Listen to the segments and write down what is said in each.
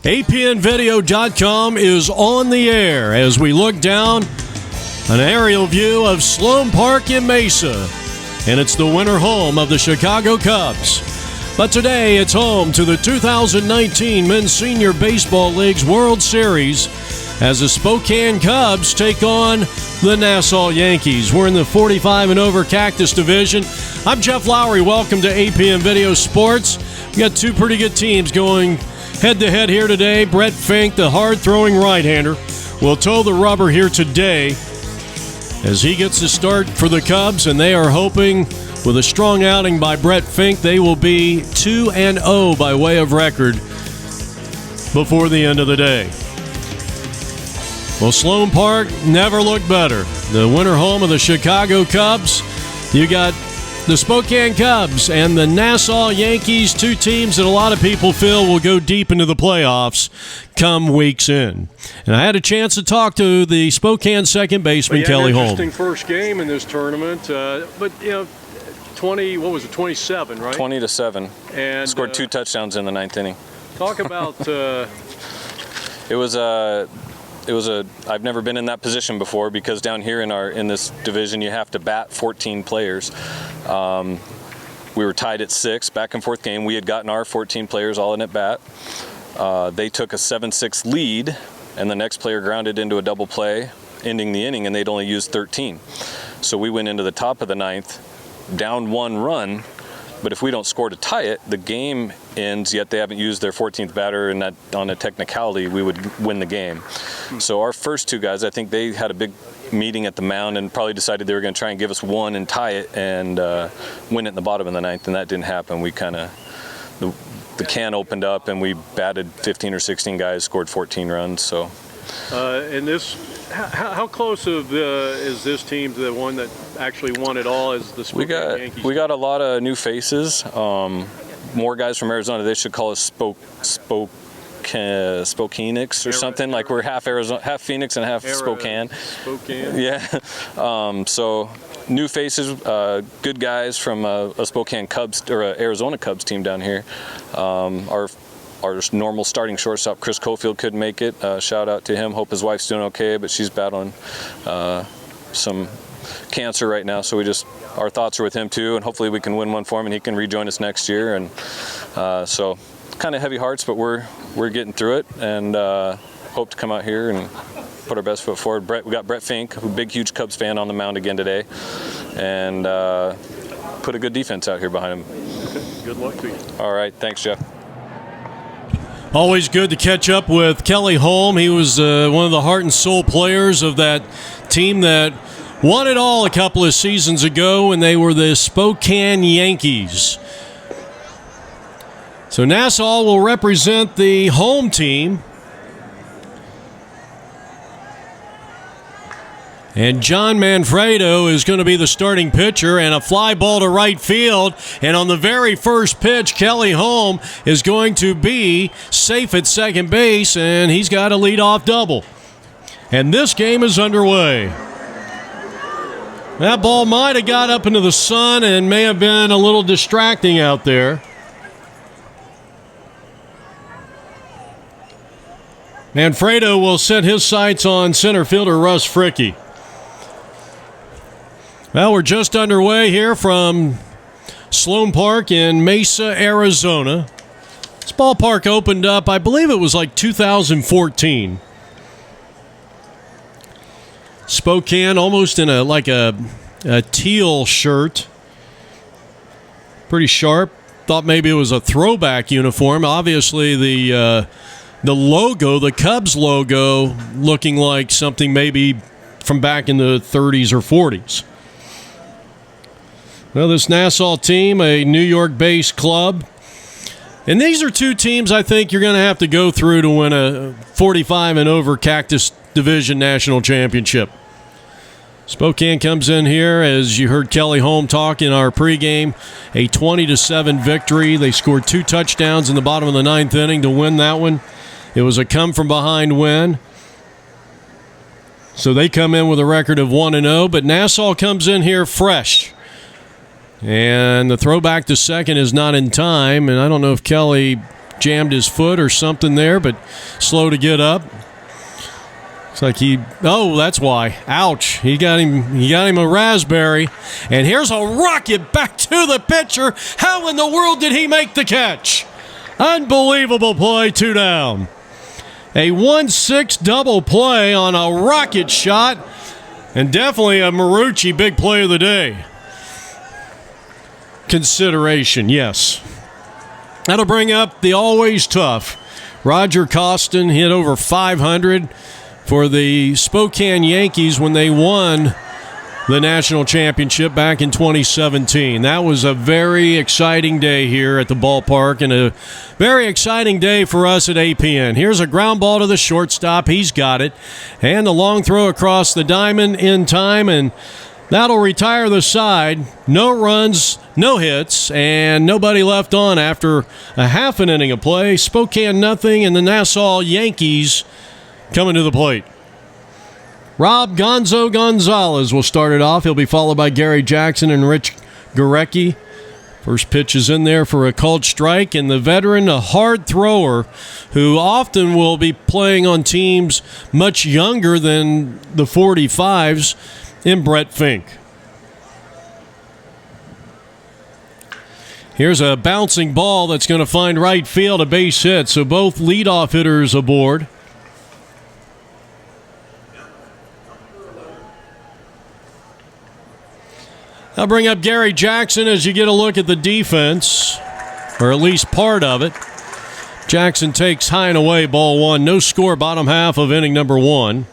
APNvideo.com is on the air as we look down an aerial view of Sloan Park in Mesa. And it's the winter home of the Chicago Cubs. But today it's home to the 2019 Men's Senior Baseball League's World Series as the Spokane Cubs take on the Nassau Yankees. We're in the 45 and over Cactus Division. I'm Jeff Lowry. Welcome to APN Video Sports. We got two pretty good teams going head-to-head here today. Brett Fink, the hard-throwing right-hander, will toe the rubber here today as he gets the start for the Cubs, and they are hoping with a strong outing by Brett Fink, they will be 2-0 by way of record before the end of the day. Well, Sloan Park never looked better. The winter home of the Chicago Cubs. You got the Spokane Cubs and the Nassau Yankees, two teams that a lot of people feel will go deep into the playoffs come weeks in. And I had a chance to talk to the Spokane second baseman, Kelly Holm. Interesting first game in this tournament, but 27, right? 20-7. And scored two touchdowns in the ninth inning. Talk about. I've never been in that position before because down here in this division you have to bat 14 players. We were tied at 6, back and forth game. We had gotten our 14 players all in at bat. They took a 7-6 lead, and the next player grounded into a double play, ending the inning, and they'd only used 13. So we went into the top of the ninth, down 1 run. But if we don't score to tie it, the game ends, yet they haven't used their 14th batter, and that on a technicality, we would win the game. So our first two guys, I think they had a big meeting at the mound and probably decided they were going to try and give us one and tie it and win it in the bottom of the ninth, and that didn't happen. We kind of, the can opened up, and we batted 15 or 16 guys, scored 14 runs. So. And this, how close is this team to the one that actually won it all? As the Spokane Yankees? We got a lot of new faces. More guys from Arizona. They should call us Spokaneics or something. Like we're half Arizona, half Phoenix, and half Spokane. Yeah. So new faces, good guys from a Spokane Cubs or a Arizona Cubs team down here. Our normal starting shortstop, Chris Cofield, couldn't make it. Shout out to him. Hope his wife's doing okay, but she's battling some cancer right now. So our thoughts are with him too, and hopefully we can win one for him and he can rejoin us next year. And so kind of heavy hearts, but we're getting through it, and hope to come out here and put our best foot forward. We got Brett Fink, a big, huge Cubs fan, on the mound again today, and put a good defense out here behind him. Okay. Good luck to you. All right. Thanks, Jeff. Always good to catch up with Kelly Holm. He was one of the heart and soul players of that team that won it all a couple of seasons ago, and they were the Spokane Yankees. So Nassau will represent the home team. And John Manfredo is going to be the starting pitcher, and a fly ball to right field. And on the very first pitch, Kelly Holm is going to be safe at second base, and he's got a leadoff double. And this game is underway. That ball might have got up into the sun and may have been a little distracting out there. Manfredo will set his sights on center fielder Russ Fricke. Well, we're just underway here from Sloan Park in Mesa, Arizona. This ballpark opened up, I believe it was like 2014. Spokane almost in a teal shirt. Pretty sharp. Thought maybe it was a throwback uniform. Obviously the logo, the Cubs logo, looking like something maybe from back in the 30s or 40s. Well, this Nassau team, a New York-based club. And these are two teams I think you're going to have to go through to win a 45 and over Cactus Division National Championship. Spokane comes in here, as you heard Kelly Holm talk in our pregame, a 20-7 victory. They scored 2 touchdowns in the bottom of the ninth inning to win that one. It was a come-from-behind win. So they come in with a record of 1-0, but Nassau comes in here fresh. And the throwback to second is not in time, and I don't know if Kelly jammed his foot or something there, but slow to get up. Looks like that's why. Ouch. He got him a raspberry. And here's a rocket back to the pitcher. How in the world did he make the catch? Unbelievable play, 2 down. A 1-6 double play on a rocket shot. And definitely a Marucci big play of the day. Consideration, yes. That'll bring up the always tough Roger Costin. Hit over 500 for the Spokane Yankees when they won the national championship back in 2017. That was a very exciting day here at the ballpark and a very exciting day for us at APN. Here's a ground ball to the shortstop. He's got it. And the long throw across the diamond in time, and that'll retire the side. No runs, no hits, and nobody left on after a half an inning of play. Spokane nothing, and the Nassau Yankees coming to the plate. Rob Gonzo Gonzalez will start it off. He'll be followed by Gary Jackson and Rich Gurecki. First pitch is in there for a called strike, and the veteran, a hard thrower, who often will be playing on teams much younger than the 45s, in Brett Fink. Here's a bouncing ball that's going to find right field, a base hit, so both leadoff hitters aboard. I'll bring up Gary Jackson as you get a look at the defense, or at least part of it. Jackson takes high and away, ball 1. No score, bottom half of inning number 1.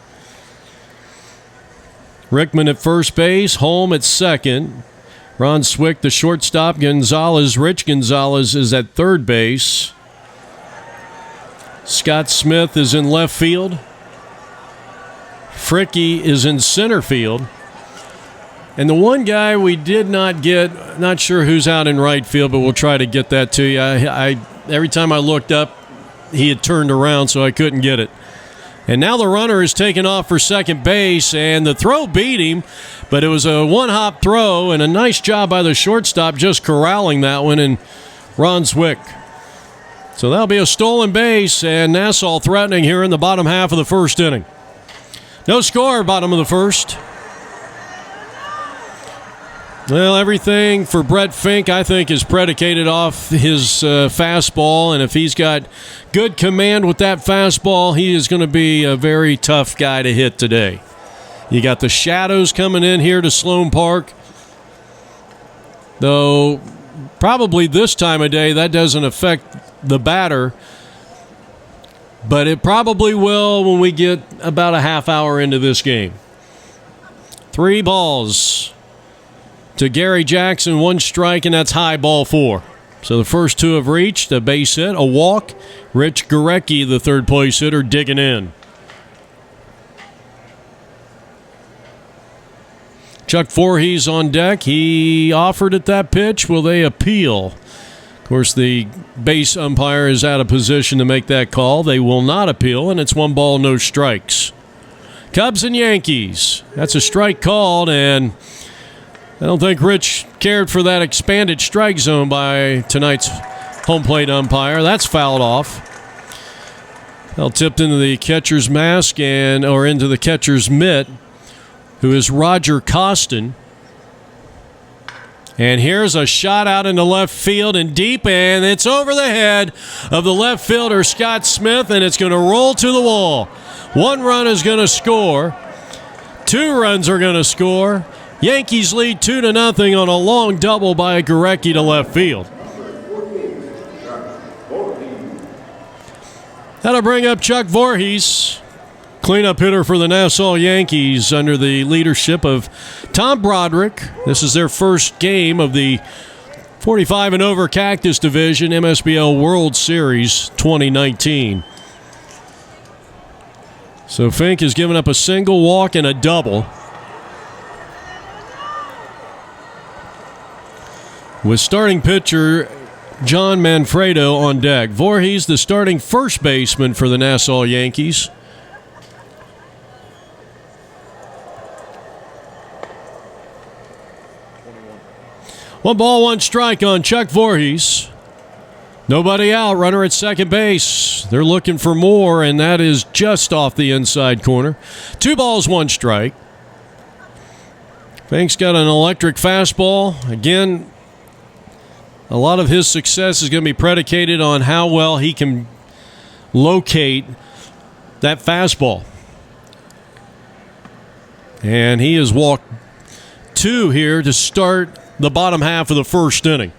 Rickman at first base, Holm at second. Ron Swick, the shortstop. Rich Gonzalez is at third base. Scott Smith is in left field. Fricky is in center field. And the one guy we did not get, not sure who's out in right field, but we'll try to get that to you. Every time I looked up, he had turned around, so I couldn't get it. And now the runner is taken off for second base, and the throw beat him, but it was a one-hop throw, and a nice job by the shortstop just corralling that one, and Ron Swick. So that'll be a stolen base, and Nassau threatening here in the bottom half of the first inning. No score, bottom of the first. Well, everything for Brett Fink, I think, is predicated off his fastball, and if he's got good command with that fastball, he is going to be a very tough guy to hit today. You got the shadows coming in here to Sloan Park, though probably this time of day that doesn't affect the batter, but it probably will when we get about a half hour into this game. 3 balls to Gary Jackson, 1 strike, and that's high, ball 4. So the first 2 have reached, a base hit, a walk. Rich Gurecki, the third place hitter, digging in. Chuck Voorhees on deck. He offered at that pitch. Will they appeal? Of course, the base umpire is out of position to make that call. They will not appeal, and it's 1 ball, no strikes. Cubs and Yankees. That's a strike called, and I don't think Rich cared for that expanded strike zone by tonight's home plate umpire. That's fouled off. Well, tipped into the catcher's mask or into the catcher's mitt, who is Roger Costin. And here's a shot out into left field and deep, and it's over the head of the left fielder, Scott Smith, and it's going to roll to the wall. 1 run is going to score. 2 runs are going to score. Yankees lead 2-0 on a long double by Gurecki to left field. That'll bring up Chuck Voorhees, cleanup hitter for the Nassau Yankees under the leadership of Tom Broderick. This is their first game of the 45 and over Cactus Division MSBL World Series 2019. So Fink has given up a single, walk, and a double. With starting pitcher John Manfredo on deck. Voorhees, the starting first baseman for the Nassau Yankees. One ball, 1 strike on Chuck Voorhees. Nobody out, runner at second base. They're looking for more, and that is just off the inside corner. 2 balls, 1 strike. Fink's got an electric fastball. Again, a lot of his success is going to be predicated on how well he can locate that fastball. And he has walked 2 here to start the bottom half of the first inning.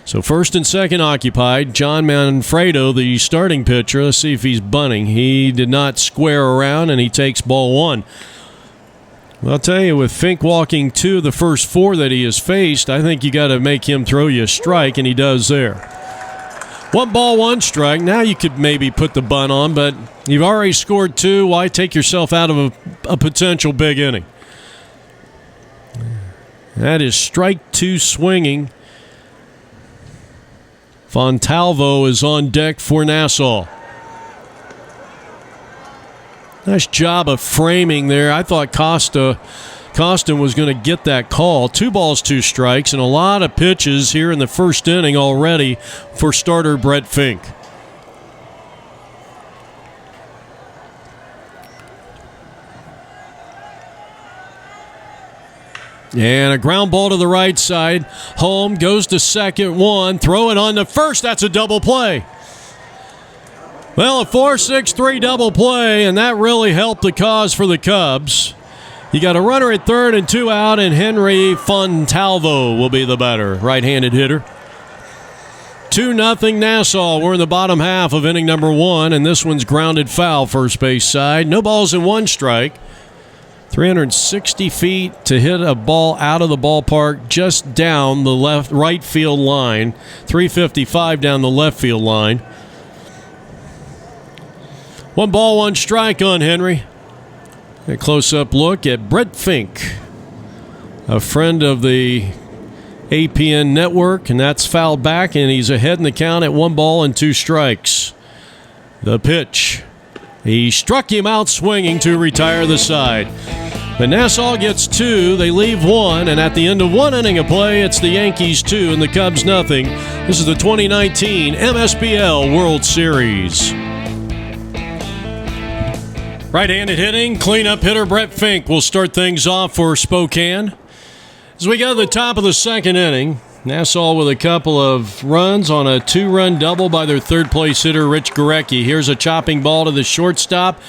So first and second occupied. John Manfredo, the starting pitcher. Let's see if he's bunting. He did not square around, and he takes ball 1. Well, I'll tell you, with Fink walking 2 of the first 4 that he has faced, I think you got to make him throw you a strike, and he does there. 1 ball, 1 strike. Now you could maybe put the bunt on, but you've already scored 2. Why take yourself out of a potential big inning? That is strike 2 swinging. Fontalvo is on deck for Nassau. Nice job of framing there. I thought Costin was going to get that call. 2 balls, 2 strikes, and a lot of pitches here in the first inning already for starter Brett Fink. And a ground ball to the right side. Home goes to second, 1. Throw it on to first. That's a double play. Well, a 4-6-3 double play, and that really helped the cause for the Cubs. You got a runner at third and 2 out, and Henry Fontalvo will be the batter, right-handed hitter. 2-0 Nassau. We're in the bottom half of inning number 1, and this one's grounded foul first base side. No balls and 1 strike. 360 feet to hit a ball out of the ballpark just down the right field line. 355 down the left field line. 1 ball, 1 strike on Henry. A close-up look at Brett Fink, a friend of the APN network, and that's fouled back, and he's ahead in the count at 1 ball and 2 strikes. The pitch. He struck him out swinging to retire the side. But Nassau gets 2, they leave 1, and at the end of 1 inning of play, it's the Yankees 2 and the Cubs nothing. This is the 2019 MSBL World Series. Right-handed hitting, cleanup hitter Brett Fink will start things off for Spokane. As we go to the top of the second inning, Nassau with a couple of runs on a 2-run double by their third-place hitter, Rich Gurecki. Here's a chopping ball to the shortstop,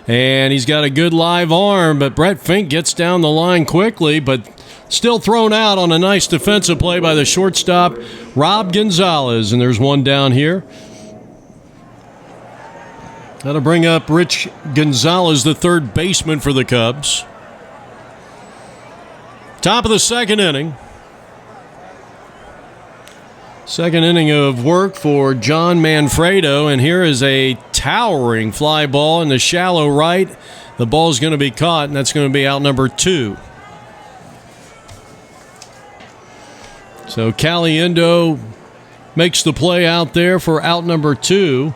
and he's got a good live arm, but Brett Fink gets down the line quickly, but still thrown out on a nice defensive play by the shortstop, Rob Gonzalez, and there's 1 down here. That'll bring up Rich Gonzalez, the third baseman for the Cubs. Top of the second inning. Second inning of work for John Manfredo, and here is a towering fly ball in the shallow right. The ball's going to be caught, and that's going to be out number 2. So Caliendo makes the play out there for out number 2.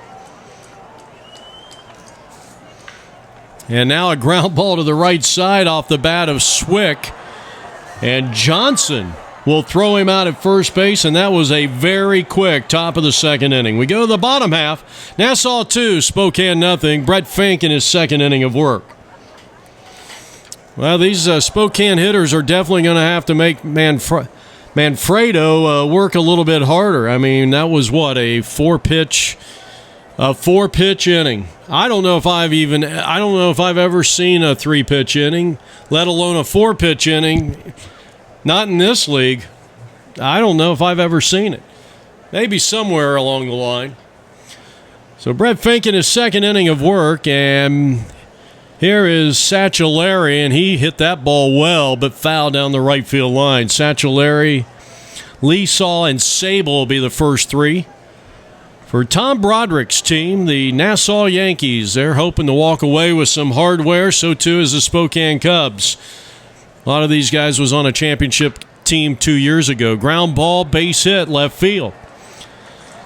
And now a ground ball to the right side off the bat of Swick, and Johnson will throw him out at first base, and that was a very quick top of the second inning. We go to the bottom half. Nassau 2, Spokane nothing. Brett Fink in his second inning of work. Well, these Spokane hitters are definitely going to have to make Manfredo work a little bit harder. I mean, that was what, a four-pitch inning. I don't know if I've ever seen a 3-pitch inning, let alone a 4-pitch inning. Not in this league. I don't know if I've ever seen it. Maybe somewhere along the line. So Brett Fink in his second inning of work, and here is Satchellary, and he hit that ball well, but foul down the right field line. Satchellary, Leesaw, and Sable will be the first 3. For Tom Broderick's team, the Nassau Yankees, they're hoping to walk away with some hardware. So too is the Spokane Cubs. A lot of these guys was on a championship team 2 years ago. Ground ball, base hit, left field.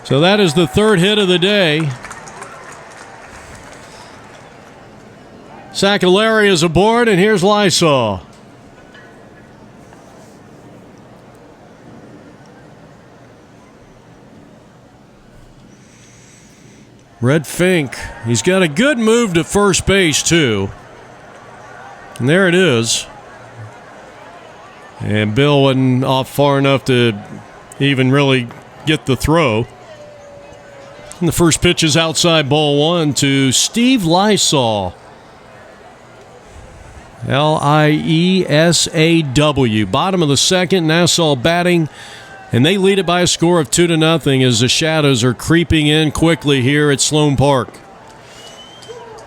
So that is the third hit of the day. Satchellary is aboard, and here's Lysol. Brett Fink, he's got a good move to first base, too. And there it is. And Bill wasn't off far enough to even really get the throw. And the first pitch is outside, ball one to Steve Liesaw. Liesaw. Bottom of the second, Nassau batting. And they lead it by a score of 2-0 as the shadows are creeping in quickly here at Sloan Park.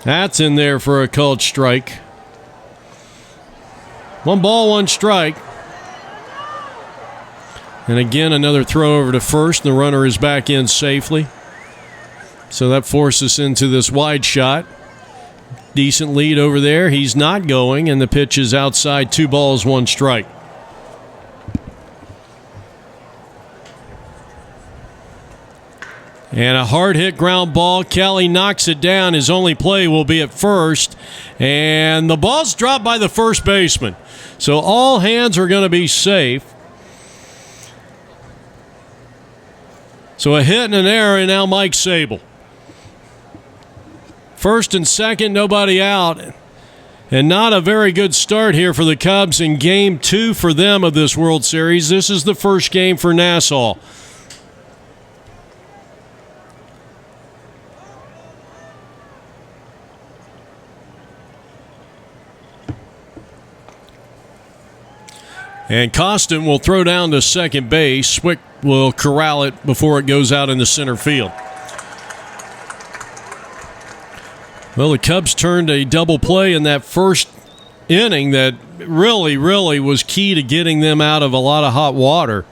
That's in there for a called strike. 1 ball, 1 strike. And again, another throw over to first. The runner is back in safely. So that forces us into this wide shot. Decent lead over there. He's not going, and the pitch is outside. 2 balls, 1 strike. And a hard-hit ground ball. Kelly knocks it down. His only play will be at first. And the ball's dropped by the first baseman. So all hands are going to be safe. So a hit and an error, and now Mike Sable. First and second, nobody out. And not a very good start here for the Cubs in Game 2 for them of this World Series. This is the first game for Nassau. And Costin will throw down to second base. Swick will corral it before it goes out into center field. Well, the Cubs turned a double play in that first inning that really was key to getting them out of a lot of hot water.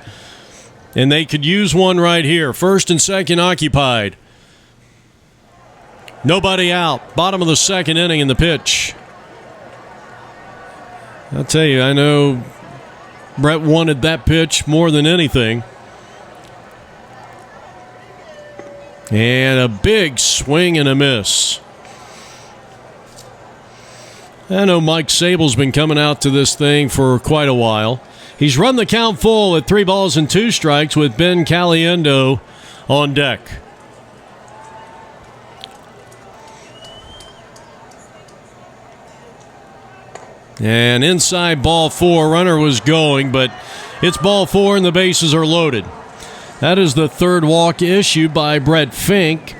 And they could use one right here. First and second occupied. Nobody out. Bottom of the second inning in the pitch. I'll tell you, I know Brett wanted that pitch more than anything. And a big swing and a miss. I know Mike Sable's been coming out to this thing for quite a while. He's run the count full at 3 balls and 2 strikes with Ben Caliendo on deck. And inside ball 4, runner was going, but it's ball 4 and the bases are loaded. That is the third walk issued by Brett Fink.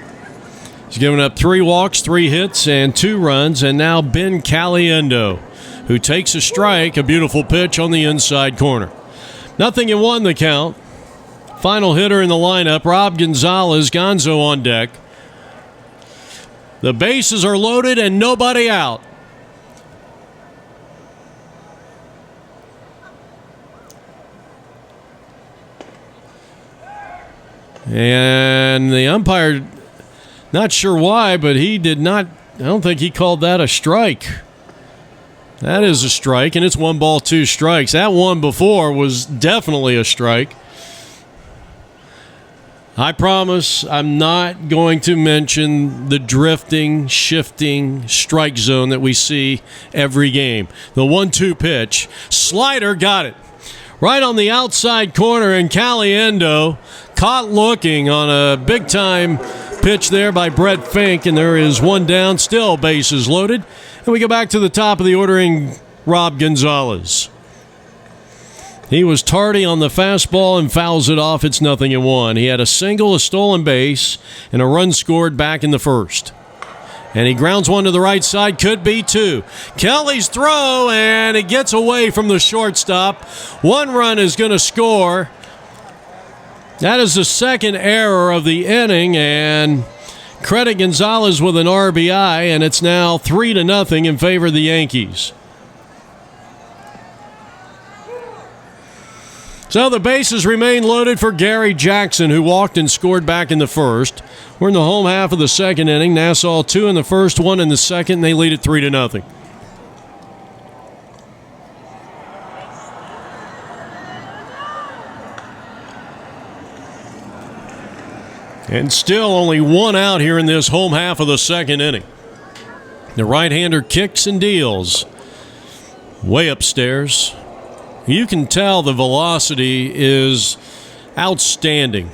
He's given up 3 walks, 3 hits, and 2 runs, and now Ben Caliendo, who takes a strike, a beautiful pitch on the inside corner. 0-1 the count. Final hitter in the lineup, Rob Gonzalez, Gonzo on deck. The bases are loaded and nobody out. And the umpire, not sure why, but he did not, I don't think he called that a strike. That is a strike, and it's 1 ball, 2 strikes. That one before was definitely a strike. I promise I'm not going to mention the drifting, shifting strike zone that we see every game. The 1-2 pitch. Slider got it. Right on the outside corner, and Caliendo caught looking on a big-time pitch there by Brett Fink, and there is 1 down, still bases loaded. And we go back to the top of the ordering, Rob Gonzalez. He was tardy on the fastball and fouls it off. It's 0-1. He had a single, a stolen base, and a run scored back in the first. And he grounds one to the right side, could be 2. Kelly's throw, and it gets away from the shortstop. 1 run is going to score. That is the second error of the inning, and credit Gonzalez with an RBI, and it's now 3-0 in favor of the Yankees. So the bases remain loaded for Gary Jackson, who walked and scored back in the first. We're in the home half of the second inning. Nassau 2 in the first, 1 in the second, and they lead it 3-0. And still only 1 out here in this home half of the second inning. The right-hander kicks and deals way upstairs. You can tell the velocity is outstanding.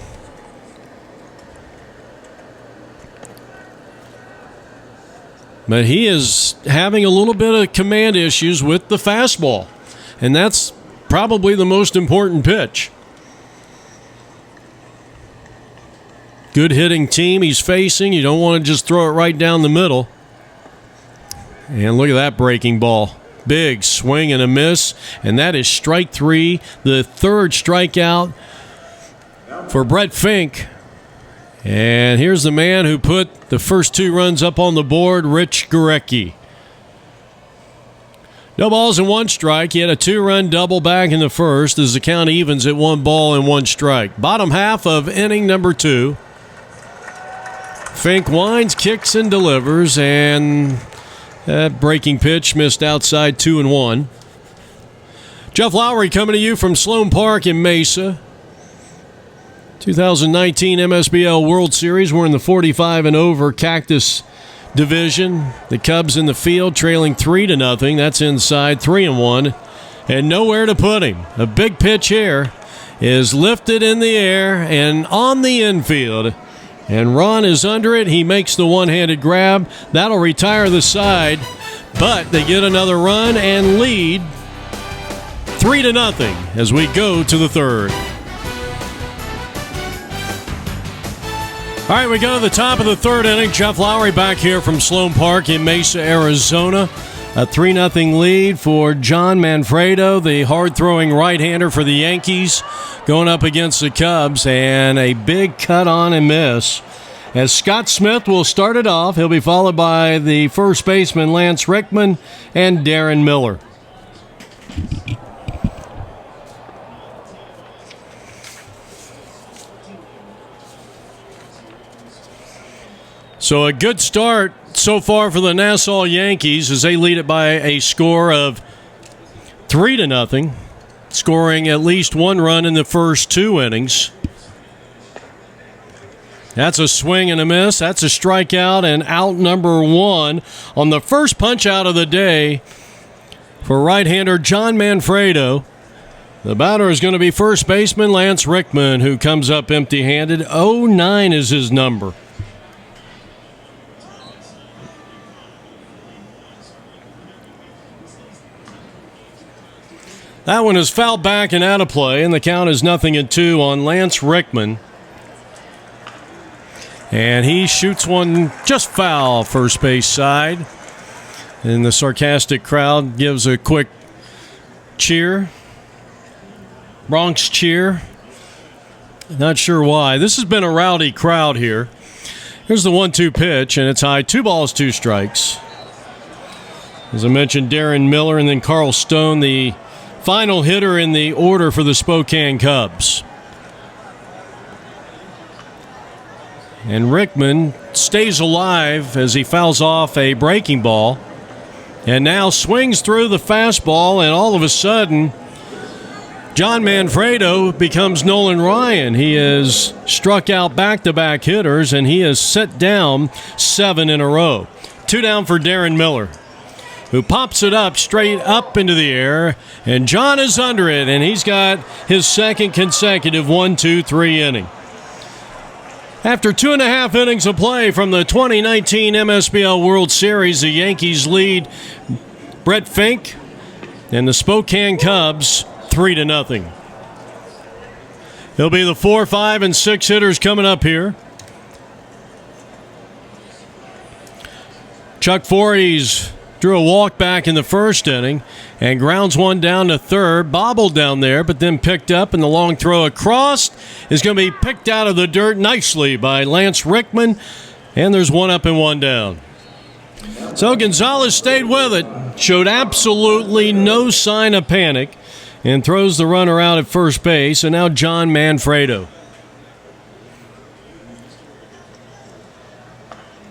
but he is having a little bit of command issues with the fastball, and that's probably the most important pitch. Good hitting team he's facing. You don't want to just throw it right down the middle. And look at that breaking ball. Big swing and a miss, and that is strike 3, the third strikeout for Brett Fink. And here's the man who put the first 2 runs up on the board, Rich Gurecki. No balls and 1 strike. He had a 2-run double back in the first as the count evens at 1 ball and 1 strike. Bottom half of inning number 2. Fink winds, kicks, and delivers, and that breaking pitch missed outside 2-1. Jeff Lowry coming to you from Sloan Park in Mesa. 2019 MSBL World Series. We're in the 45 and over Cactus Division. The Cubs in the field trailing 3-0. That's inside 3-1. And nowhere to put him. A big pitch here is lifted in the air and on the infield. And Ron is under it. He makes the one-handed grab. That'll retire the side. But they get another run and lead 3-0 as we go to the third. All right, we go to the top of the third inning. Jeff Lowry back here from Sloan Park in Mesa, Arizona. A 3-0 lead for John Manfredo, the hard-throwing right-hander for the Yankees, going up against the Cubs, and a big cut on and miss. As Scott Smith will start it off, he'll be followed by the first baseman Lance Rickman and Darren Miller. So a good start so far for the Nassau Yankees as they lead it by a score of 3-0, scoring at least 1 run in the first 2 innings. That's a swing and a miss. That's a strikeout and out number 1 on the first punch out of the day for right-hander John Manfredo. The batter is going to be first baseman Lance Rickman, who comes up empty-handed. 09 is his number. That one is fouled back and out of play, and the count is 0-2 on Lance Rickman. And he shoots one just foul first base side. And the sarcastic crowd gives a quick cheer. Bronx cheer. Not sure why. This has been a rowdy crowd here. Here's the 1-2 pitch, and it's high. 2 balls, 2 strikes. As I mentioned, Darren Miller and then Carl Stone, the final hitter in the order for the Spokane Cubs. And Rickman stays alive as he fouls off a breaking ball and now swings through the fastball, and all of a sudden John Manfredo becomes Nolan Ryan. He has struck out back-to-back hitters, and he has set down 7 in a row. 2 down for Darren Miller, who pops it up straight up into the air, and John is under it, and he's got his second consecutive 1-2-3 inning. After 2.5 innings of play from the 2019 MSBL World Series, the Yankees lead Brett Fink and the Spokane Cubs 3-0. It'll be the 4, 5, and 6 hitters coming up here. Chuck Voorhees drew a walk back in the first inning and grounds one down to third, bobbled down there, but then picked up, and the long throw across is going to be picked out of the dirt nicely by Lance Rickman, and there's 1 up and 1 down. So Gonzalez stayed with it, showed absolutely no sign of panic, and throws the runner out at first base, and now John Manfredo.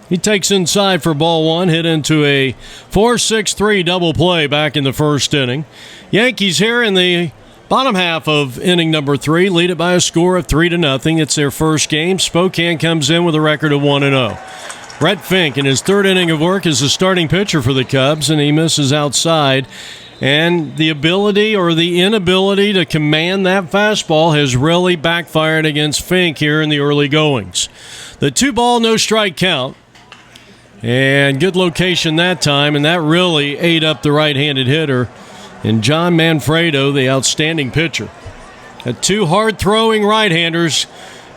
He takes inside for ball 1, hit into a 4-6-3 double play back in the first inning. Yankees here in the bottom half of inning number 3, lead it by a score of 3-0. It's their first game. Spokane comes in with a record of 1-0. Brett Fink in his third inning of work is the starting pitcher for the Cubs, and he misses outside. And the ability or the inability to command that fastball has really backfired against Fink here in the early goings. The 2-ball, no strike count. And good location that time, and that really ate up the right-handed hitter. And John Manfredo, the outstanding pitcher. Got two hard-throwing right-handers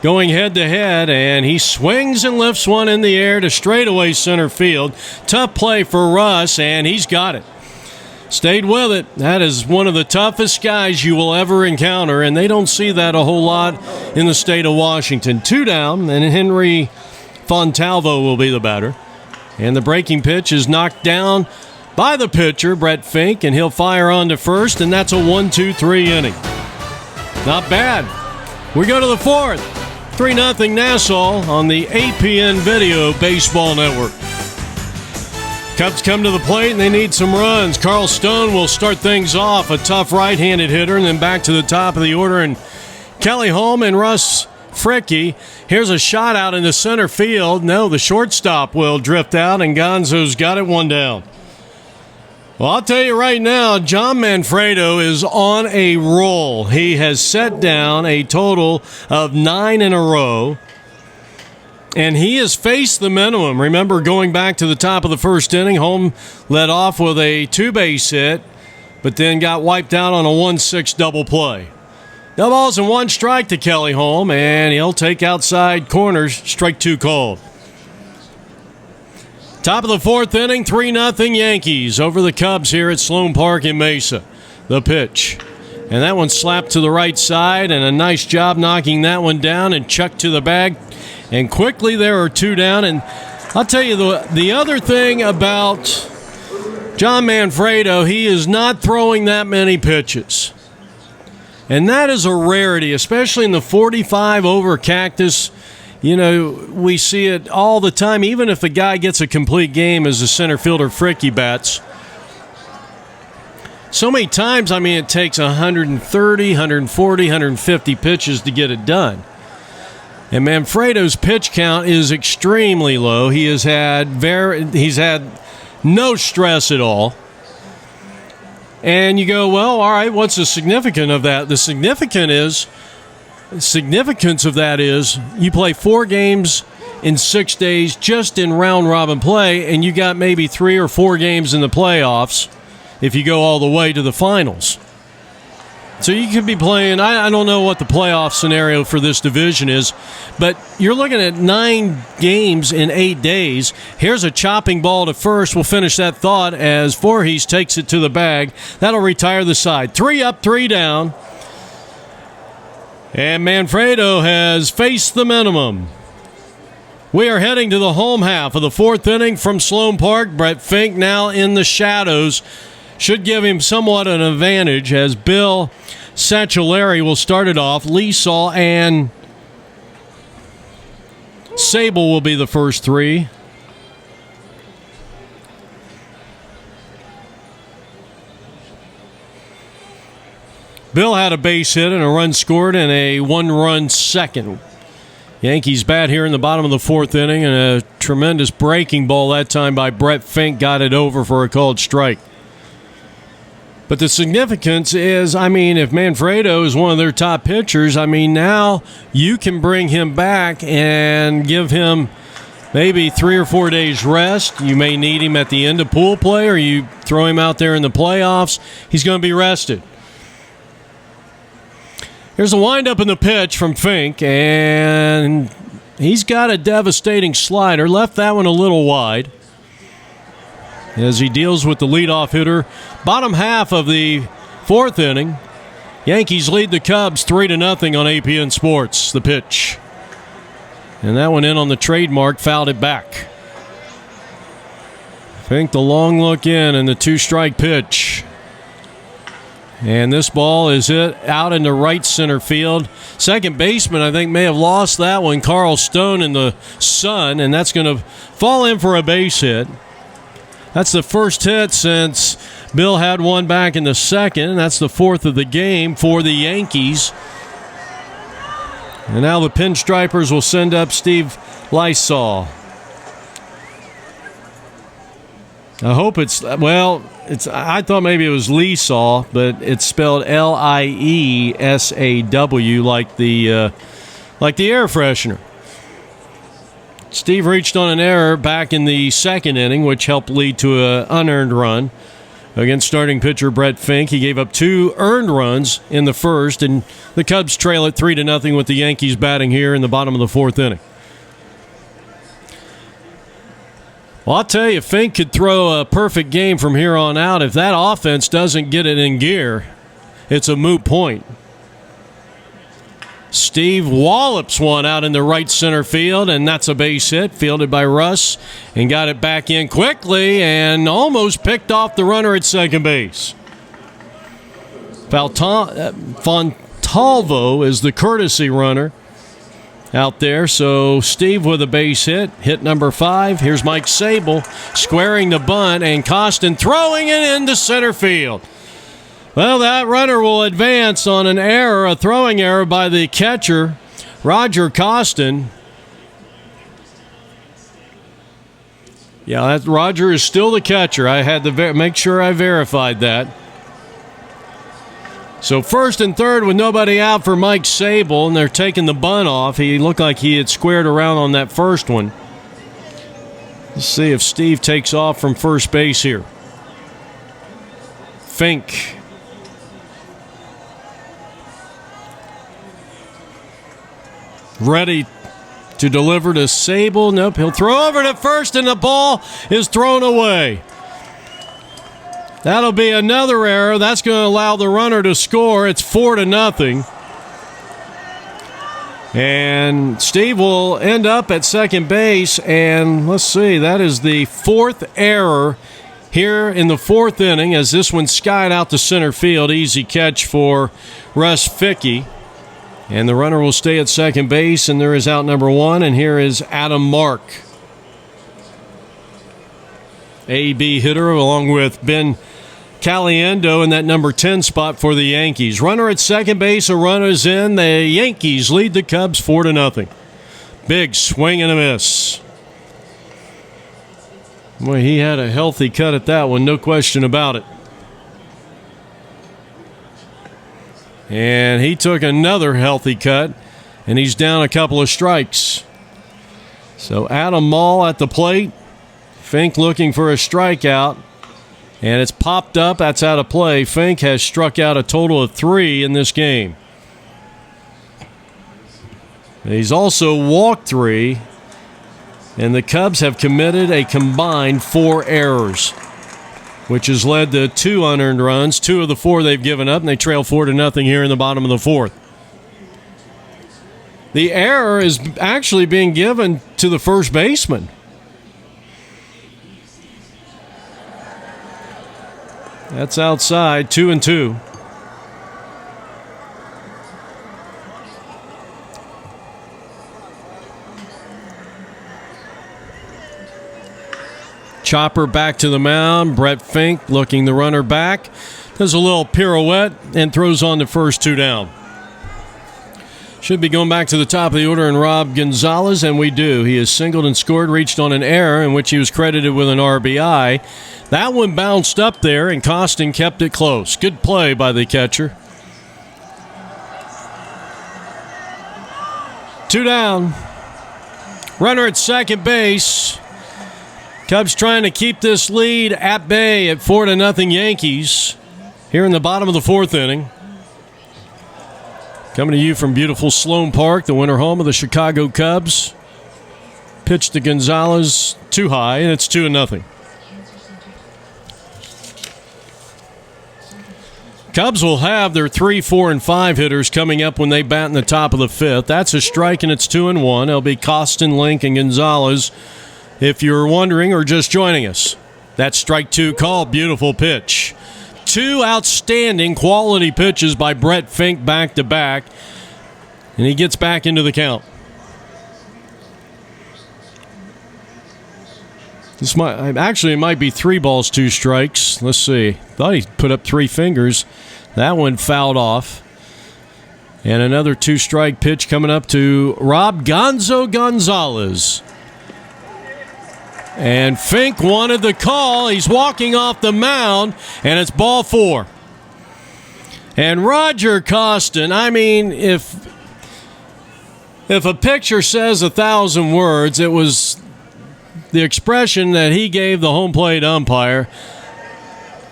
going head-to-head, and he swings and lifts one in the air to straightaway center field. Tough play for Russ, and he's got it. Stayed with it. That is one of the toughest guys you will ever encounter, and they don't see that a whole lot in the state of Washington. 2 down, and Henry Fontalvo will be the batter. And the breaking pitch is knocked down by the pitcher, Brett Fink, and he'll fire on to first, and that's a 1-2-3 inning. Not bad. We go to the 4th. 3-0 Nassau on the APN Video Baseball Network. Cubs come to the plate, and they need some runs. Carl Stone will start things off, a tough right-handed hitter, and then back to the top of the order. And Kelly Holm and Russ Fricky. Here's a shot out in the center field. No, the shortstop will drift out, and Gonzo's got it 1 down. Well, I'll tell you right now, John Manfredo is on a roll. He has set down a total of 9 in a row, and he has faced the minimum. Remember, going back to the top of the first inning, Holm led off with a 2-base hit, but then got wiped out on a 1-6 double play. No balls and 1 strike to Kelly Holm, and he'll take outside corners, strike 2 called. Top of the 4th inning, 3-0 Yankees over the Cubs here at Sloan Park in Mesa. The pitch. And that one slapped to the right side, and a nice job knocking that one down and chucked to the bag. And quickly there are 2 down. And I'll tell you the other thing about John Manfredo, he is not throwing that many pitches. And that is a rarity, especially in the 45 over Cactus. You know, we see it all the time, even if the guy gets a complete game as a center fielder, Fricky bats. So many times, I mean, it takes 130, 140, 150 pitches to get it done. And Manfredo's pitch count is extremely low. He's had no stress at all. And you go, well, all right, what's the significance of that? The significance of that is you play 4 games in 6 days just in round-robin play, and you got maybe 3 or 4 games in the playoffs if you go all the way to the finals. So you could be playing, I don't know what the playoff scenario for this division is, but you're looking at 9 games in 8 days. Here's a chopping ball to first. We'll finish that thought as Voorhees takes it to the bag. That'll retire the side. 3 up, 3 down. And Manfredo has faced the minimum. We are heading to the home half of the 4th inning from Sloan Park. Brett Fink now in the shadows. Should give him somewhat an advantage as Bill Sacciolari will start it off. Leesaw and Sable will be the first 3. Bill had a base hit and a run scored and a 1-run second. Yankees bat here in the bottom of the 4th inning, and a tremendous breaking ball that time by Brett Fink got it over for a called strike. But the significance is, I mean, if Manfredo is one of their top pitchers, I mean, now you can bring him back and give him maybe 3 or 4 days rest. You may need him at the end of pool play, or you throw him out there in the playoffs. He's going to be rested. Here's a windup in the pitch from Fink, and he's got a devastating slider. Left that one a little wide as he deals with the leadoff hitter. Bottom half of the 4th inning, Yankees lead the Cubs 3-0 on APN Sports. The pitch. And that one in on the trademark, fouled it back. Fink the long look in and the 2-strike pitch. And this ball is hit out into right center field. Second baseman, I think, may have lost that one, Carl Stone in the sun, and that's going to fall in for a base hit. That's the first hit since Bill had one back in the second. That's the 4th of the game for the Yankees. And now the Pinstripers will send up Steve Lysol. I hope I thought maybe it was Leesaw, but it's spelled Liesaw like the air freshener. Steve reached on an error back in the second inning, which helped lead to an unearned run against starting pitcher Brett Fink. He gave up 2 earned runs in the first, and the Cubs trail it 3-0 with the Yankees batting here in the bottom of the 4th inning. Well, I'll tell you, Fink could throw a perfect game from here on out. If that offense doesn't get it in gear, it's a moot point. Steve wallops one out in the right center field, and that's a base hit, fielded by Russ, and got it back in quickly and almost picked off the runner at second base. Fontalvo is the courtesy runner out there, so Steve with a base hit number 5. Here's Mike Sable squaring the bunt, and Costin throwing it into center field. Well, that runner will advance on an error, a throwing error by the catcher, Roger Costin. Yeah, that Roger is still the catcher. I had to make sure I verified that. So first and third with nobody out for Mike Sable, and they're taking the bunt off. He looked like he had squared around on that first one. Let's see if Steve takes off from first base here. Fink. Ready to deliver to Sable. Nope, he'll throw over to first, and the ball is thrown away. That'll be another error. That's going to allow the runner to score. It's 4-0. And Steve will end up at second base, and let's see, that is the 4th error here in the 4th inning, as this one skied out to center field. Easy catch for Russ Fickey. And the runner will stay at second base, and there is out number 1, and here is Adam Mark. AB hitter along with Ben Caliendo in that number 10 spot for the Yankees. Runner at second base, a runner's in. The Yankees lead the Cubs 4-0. Big swing and a miss. Boy, he had a healthy cut at that one, no question about it. And he took another healthy cut, and he's down a couple of strikes. So Adam Mall at the plate. Fink looking for a strikeout, and it's popped up. That's out of play. Fink has struck out a total of 3 in this game. He's also walked 3, and the Cubs have committed a combined 4 errors, which has led to 2 unearned runs. 2 of the 4 they've given up, and they trail 4-0 here in the bottom of the 4th. The error is actually being given to the first baseman. That's outside, 2-2. Chopper back to the mound. Brett Fink looking the runner back. Does a little pirouette and throws on the first 2 down. Should be going back to the top of the order in Rob Gonzalez, and we do. He has singled and scored, reached on an error in which he was credited with an RBI. That one bounced up there, and Costin kept it close. Good play by the catcher. 2 down. Runner at second base. Cubs trying to keep this lead at bay at 4-0 Yankees here in the bottom of the 4th inning. Coming to you from beautiful Sloan Park, the winter home of the Chicago Cubs. Pitch to Gonzalez, too high, and it's 2-0. Cubs will have their 3, 4, and 5 hitters coming up when they bat in the top of the 5th. That's a strike, and it's 2-1. It'll be Costin, Link, and Gonzalez. If you're wondering or just joining us, that's strike 2 call. Beautiful pitch. 2 outstanding quality pitches by Brett Fink back-to-back, and he gets back into the count. This it might be 3 balls, 2 strikes. Let's see. Thought he put up 3 fingers. That one fouled off. And another 2-strike pitch coming up to Rob Gonzo Gonzalez. And Fink wanted the call. He's walking off the mound, and it's ball 4. And Roger Costin, I mean, if If a picture says 1,000 words, it was the expression that he gave the home plate umpire.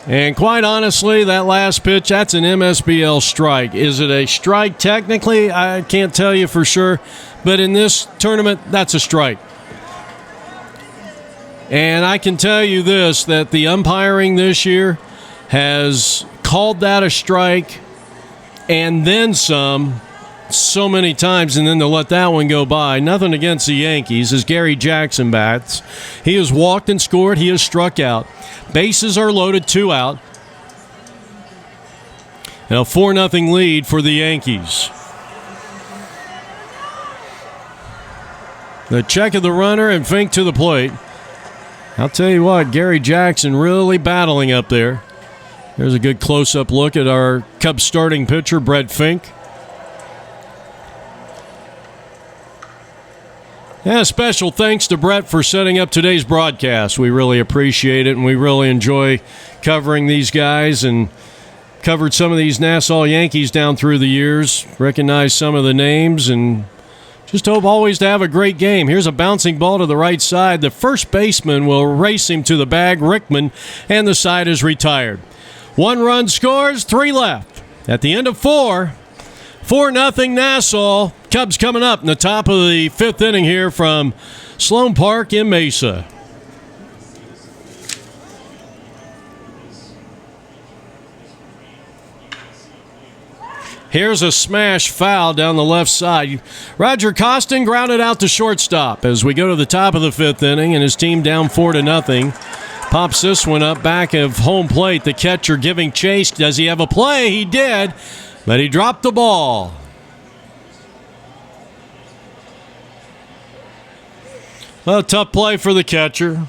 And quite honestly, that last pitch, that's an MSBL strike. Is it a strike technically? I can't tell you for sure. But in this tournament, that's a strike. And I can tell you this, that the umpiring this year has called that a strike and then some so many times, and then to let that one go by. Nothing against the Yankees as Gary Jackson bats. He has walked and scored. He has struck out. Bases are loaded, 2 out. And a 4-0 lead for the Yankees. The check of the runner and Fink to the plate. I'll tell you what, Gary Jackson really battling up there. There's a good close-up look at our Cubs starting pitcher, Brett Fink. Yeah, special thanks to Brett for setting up today's broadcast. We really appreciate it, and we really enjoy covering these guys and covered some of these Nassau Yankees down through the years, recognized some of the names, and just hope always to have a great game. Here's a bouncing ball to the right side. The first baseman will race him to the bag, Rickman, and the side is retired. 1 run scores, 3 left. At the end of 4, 4-0 Nassau. Cubs coming up in the top of the 5th inning here from Sloan Park in Mesa. Here's a smash foul down the left side. Roger Costin grounded out to shortstop as we go to the top of the 5th inning, and his team down 4-0. Pops this one up back of home plate. The catcher giving chase. Does he have a play? He did, but he dropped the ball. Well, tough play for the catcher,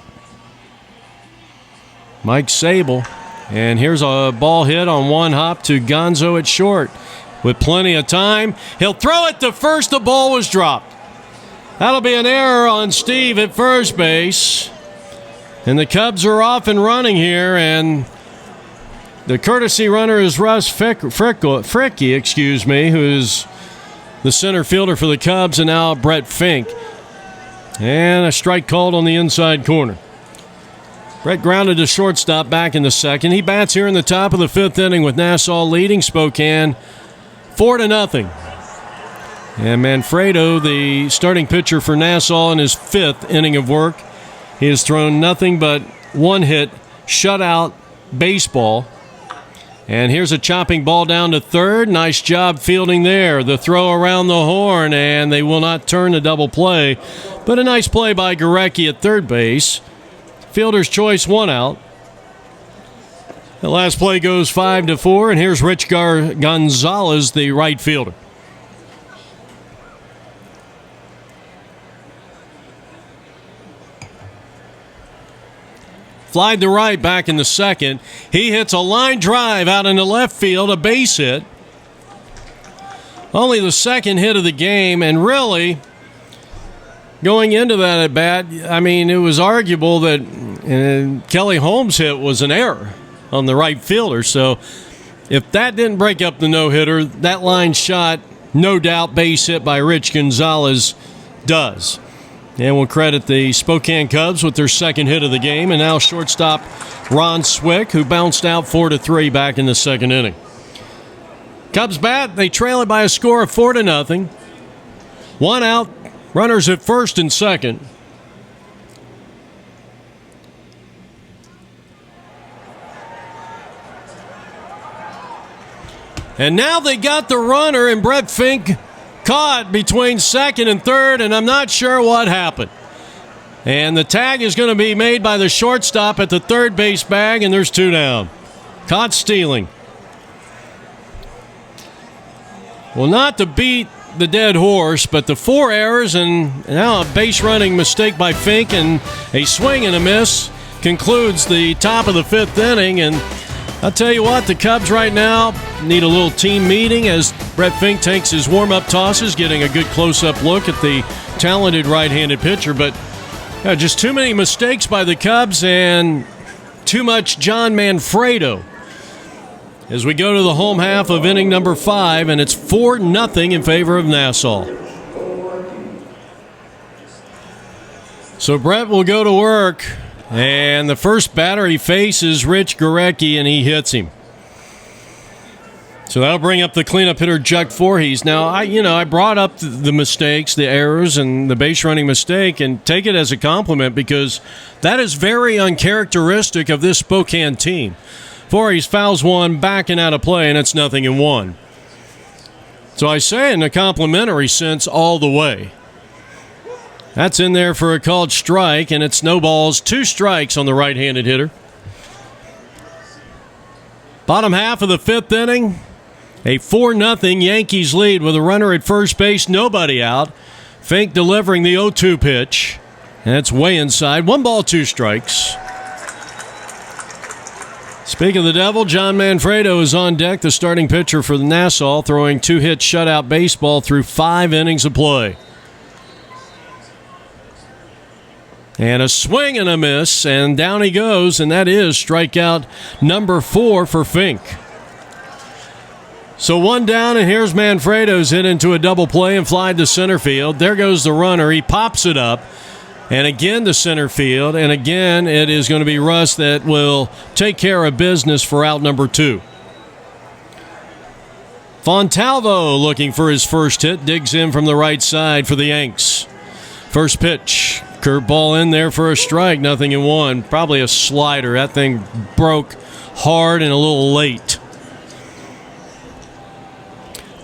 Mike Sable. And here's a ball hit on one hop to Gonzo at short. With plenty of time, he'll throw it to first. The ball was dropped. That'll be an error on Steve at first base. And the Cubs are off and running here, and the courtesy runner is Russ Fricky, who's the center fielder for the Cubs, and now Brett Fink. And a strike called on the inside corner. Brett grounded to shortstop back in the 2nd. He bats here in the top of the 5th inning with Nassau leading Spokane 4-0. And Manfredo, the starting pitcher for Nassau in his 5th inning of work, he has thrown nothing but 1 hit, shutout baseball. And here's a chopping ball down to third. Nice job fielding there. The throw around the horn, and they will not turn the double play. But a nice play by Gorecki at third base. Fielder's choice, 1 out. The last play goes 5-4, and here's Rich Gonzalez, the right fielder. Flied to right back in the 2nd. He hits a line drive out into left field, a base hit. Only the 2nd hit of the game, and really, going into that at bat, I mean, it was arguable that Kelly Holmes' hit was an error on the right fielder. So if that didn't break up the no-hitter, that line shot, no doubt, base hit by Rich Gonzalez does. And we'll credit the Spokane Cubs with their 2nd hit of the game. And now shortstop Ron Swick, who bounced out 4-3 back in the 2nd inning. Cubs bat, they trail it by a score of 4-0. 1 out, runners at first and second. And now they got the runner, and Brett Fink caught between 2nd and 3rd, and I'm not sure what happened. And the tag is going to be made by the shortstop at the third base bag, and there's 2 down. Caught stealing. Well, not to beat the dead horse, but the 4 errors and now a base running mistake by Fink and a swing and a miss concludes the top of the 5th inning. And I'll tell you what, the Cubs right now need a little team meeting as Brett Fink takes his warm-up tosses, getting a good close-up look at the talented right-handed pitcher. But just too many mistakes by the Cubs and too much John Manfredo as we go to the home half of inning number 5, and it's 4-0 in favor of Nassau. So Brett will go to work, and the first batter he faces Rich Gorecki, and he hits him. So that'll bring up the cleanup hitter, Chuck Voorhees. Now, I brought up the mistakes, the errors, and the base running mistake, and take it as a compliment because that is very uncharacteristic of this Spokane team. Voorhees fouls one, backing out of play, and it's 0-1. So I say in a complimentary sense all the way. That's in there for a called strike, and it snowballs 2 strikes on the right-handed hitter. Bottom half of the 5th inning. A 4-0 Yankees lead with a runner at first base, nobody out. Fink delivering the 0-2 pitch. And it's way inside. 1 ball, 2 strikes. Speaking of the devil, John Manfredo is on deck, the starting pitcher for the Nassau, throwing 2-hit shutout baseball through 5 innings of play. And a swing and a miss, and down he goes, and that is strikeout number 4 for Fink. So 1 down, and here's Manfredo's hit into a double play and fly to center field. There goes the runner. He pops it up, and again to center field, and again it is going to be Russ that will take care of business for out number 2. Fontalvo looking for his first hit, digs in from the right side for the Yanks. First pitch, curveball in there for a strike, 0-1. Probably a slider. That thing broke hard and a little late.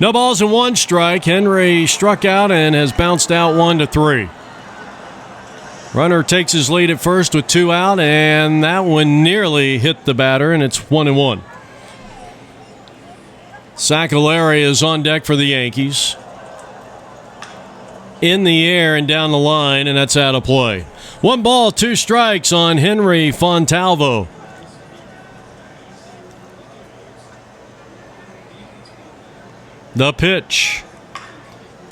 No balls and 1 strike. Henry struck out and has bounced out 1-3. Runner takes his lead at first with 2 out, and that one nearly hit the batter, and it's 1-1. Saccolari is on deck for the Yankees. In the air and down the line, and that's out of play. 1 ball, 2 strikes on Henry Fontalvo. The pitch.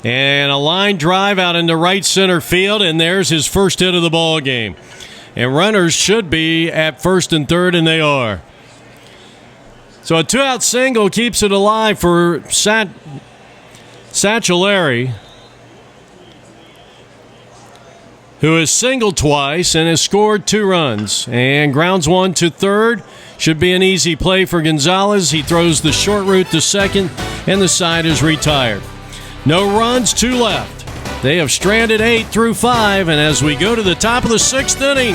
And a line drive out into right center field, and there's his first hit of the ball game. And runners should be at first and third, and they are. So a 2-out single keeps it alive for Saccolari, who has singled twice and has scored 2 runs. And grounds 1 to third. Should be an easy play for Gonzalez. He throws the short route to second, and the side is retired. No runs, 2 left. They have stranded 8 through 5, and as we go to the top of the 6th inning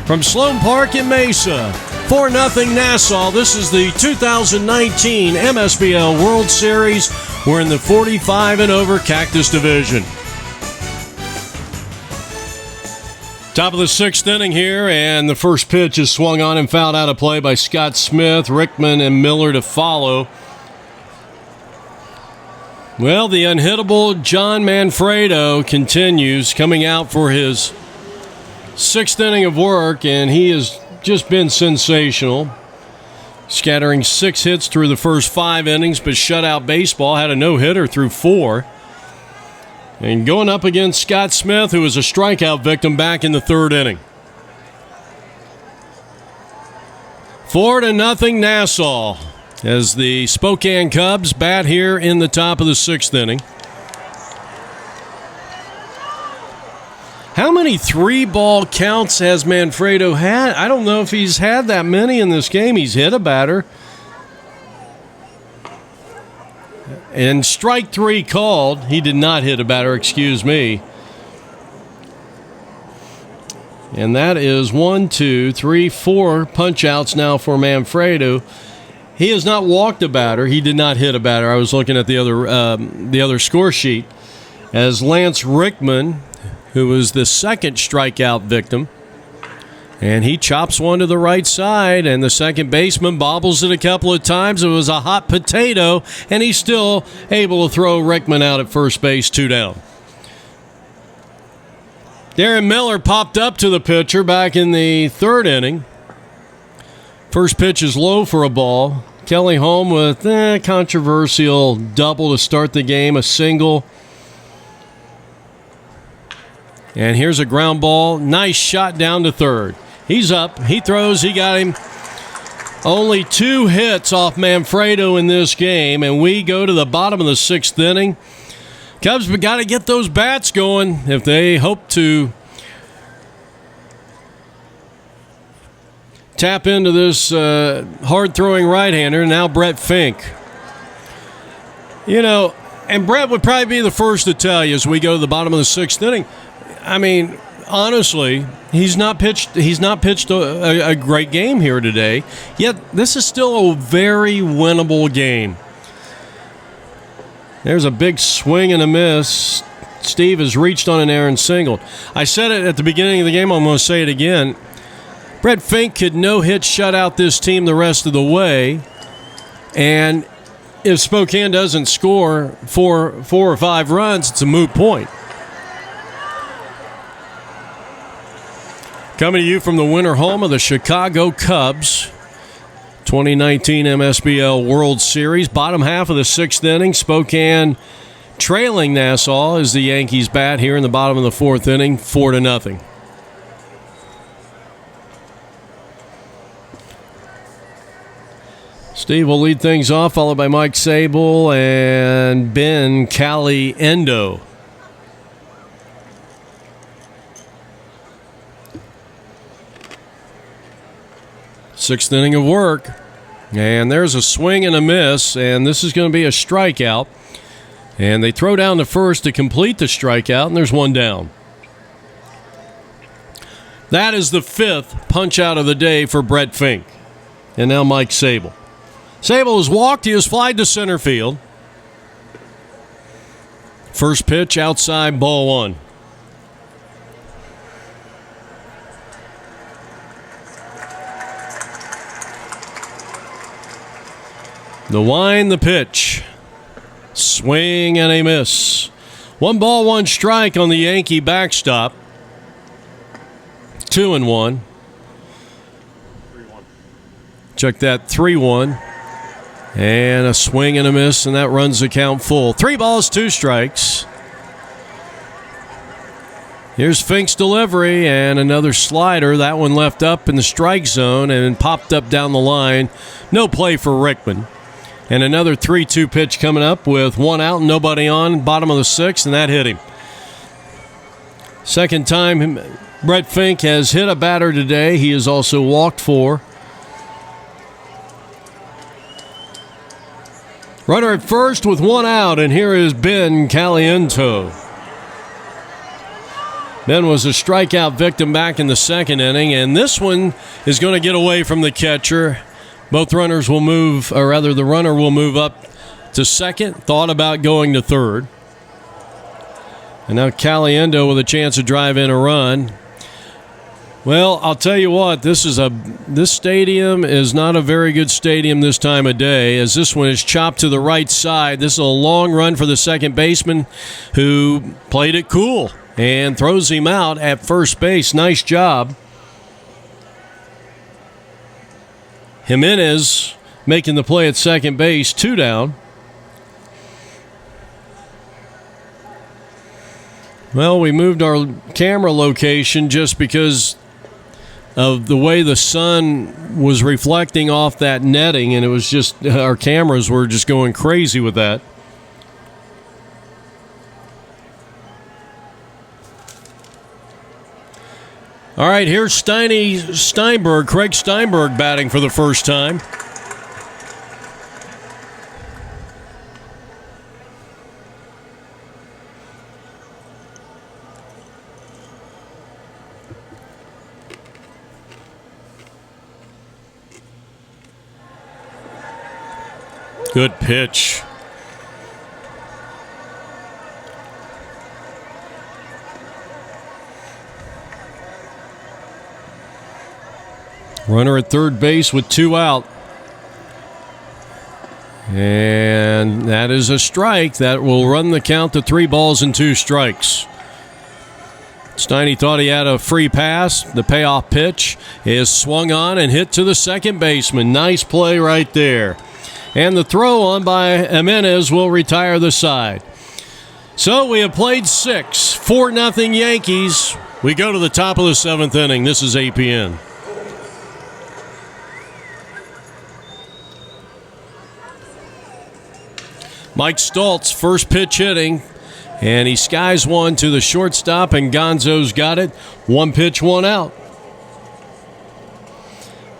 from Sloan Park in Mesa, 4-0 Nassau. This is the 2019 MSBL World Series. We're in the 45 and over Cactus Division. Top of the 6th inning here, and the first pitch is swung on and fouled out of play by Scott Smith. Rickman and Miller to follow. Well, the unhittable John Manfredo continues, coming out for his 6th inning of work, and he has just been sensational. Scattering 6 hits through the first 5 innings, but shutout baseball, had a no-hitter through 4. And going up against Scott Smith, who was a strikeout victim back in the 3rd inning. 4-0 Nassau as the Spokane Cubs bat here in the top of the 6th inning. How many 3-ball counts has Manfredo had? I don't know if he's had that many in this game. He's hit a batter. And strike 3 called. He did not hit a batter, excuse me. And that is 1, 2, 3, 4 punch-outs now for Manfredo. He has not walked a batter. He did not hit a batter. I was looking at the other score sheet. As Lance Rickman, who was the 2nd strikeout victim, and he chops one to the right side, and the second baseman bobbles it a couple of times. It was a hot potato, and he's still able to throw Rickman out at first base, 2 down. Darren Miller popped up to the pitcher back in the 3rd inning. First pitch is low for a ball. Kelly Holm with a controversial double to start the game, a single. And here's a ground ball. Nice shot down to third. He's up. He throws. He got him. Only 2 hits off Manfredo in this game, and we go to the bottom of the 6th inning. Cubs have got to get those bats going if they hope to tap into this hard-throwing right-hander. Now Brett Fink. You know, and Brett would probably be the first to tell you as we go to the bottom of the 6th inning. I mean, honestly, he's not pitched a great game here today. Yet this is still a very winnable game. There's a big swing and a miss. Steve has reached on an error and singled. I said it at the beginning of the game. I'm going to say it again. Brett Fink could no-hit shut out this team the rest of the way. And if Spokane doesn't score four or five runs, it's a moot point. Coming to you from the winter home of the Chicago Cubs, 2019 MSBL World Series. Bottom half of the 6th inning, Spokane trailing Nassau as the Yankees bat here in the bottom of the 4th inning, 4-0. Steve will lead things off, followed by Mike Sable and Ben Caliendo. Sixth inning of work. And there's a swing and a miss, and this is going to be a strikeout. And they throw down the first to complete the strikeout, and there's one down. That is the 5th punch out of the day for Brett Fink. And now Mike Sable. Sable has walked. He has flied to center field. First pitch outside, ball 1. The wind, the pitch. Swing and a miss. 1 ball, 1 strike on the Yankee backstop. 2-1. 3-1. Check that, 3-1. And a swing and a miss, and that runs the count full. 3 balls, 2 strikes. Here's Fink's delivery, and another slider. That one left up in the strike zone and popped up down the line. No play for Rickman. And another 3-2 pitch coming up with 1 out and nobody on, bottom of the 6th, and that hit him. Second time Brett Fink has hit a batter today. He has also walked 4. Runner at first with 1 out, and here is Ben Caliendo. Ben was a strikeout victim back in the 2nd inning, and this one is going to get away from the catcher. Both runners will move, or rather the runner will move up to 2nd, thought about going to 3rd. And now Caliendo with a chance to drive in a run. Well, I'll tell you what, this stadium is not a very good stadium this time of day, as this one is chopped to the right side. This is a long run for the second baseman, who played it cool and throws him out at first base. Nice job. Jimenez making the play at second base, 2 down. Well, we moved our camera location just because of the way the sun was reflecting off that netting, and it was just, our cameras were just going crazy with that. All right, here's Craig Steinberg batting for the first time. Good pitch. Runner at third base with 2 out. And that is a strike. That will run the count to 3 balls and 2 strikes. Steiny thought he had a free pass. The payoff pitch is swung on and hit to the second baseman. Nice play right there. And the throw on by Jimenez will retire the side. So we have played 6. 4-0 Yankees. We go to the top of the 7th inning. This is APN. Mike Stoltz, first pitch hitting, and he skies one to the shortstop, and Gonzo's got it. 1 pitch, 1 out.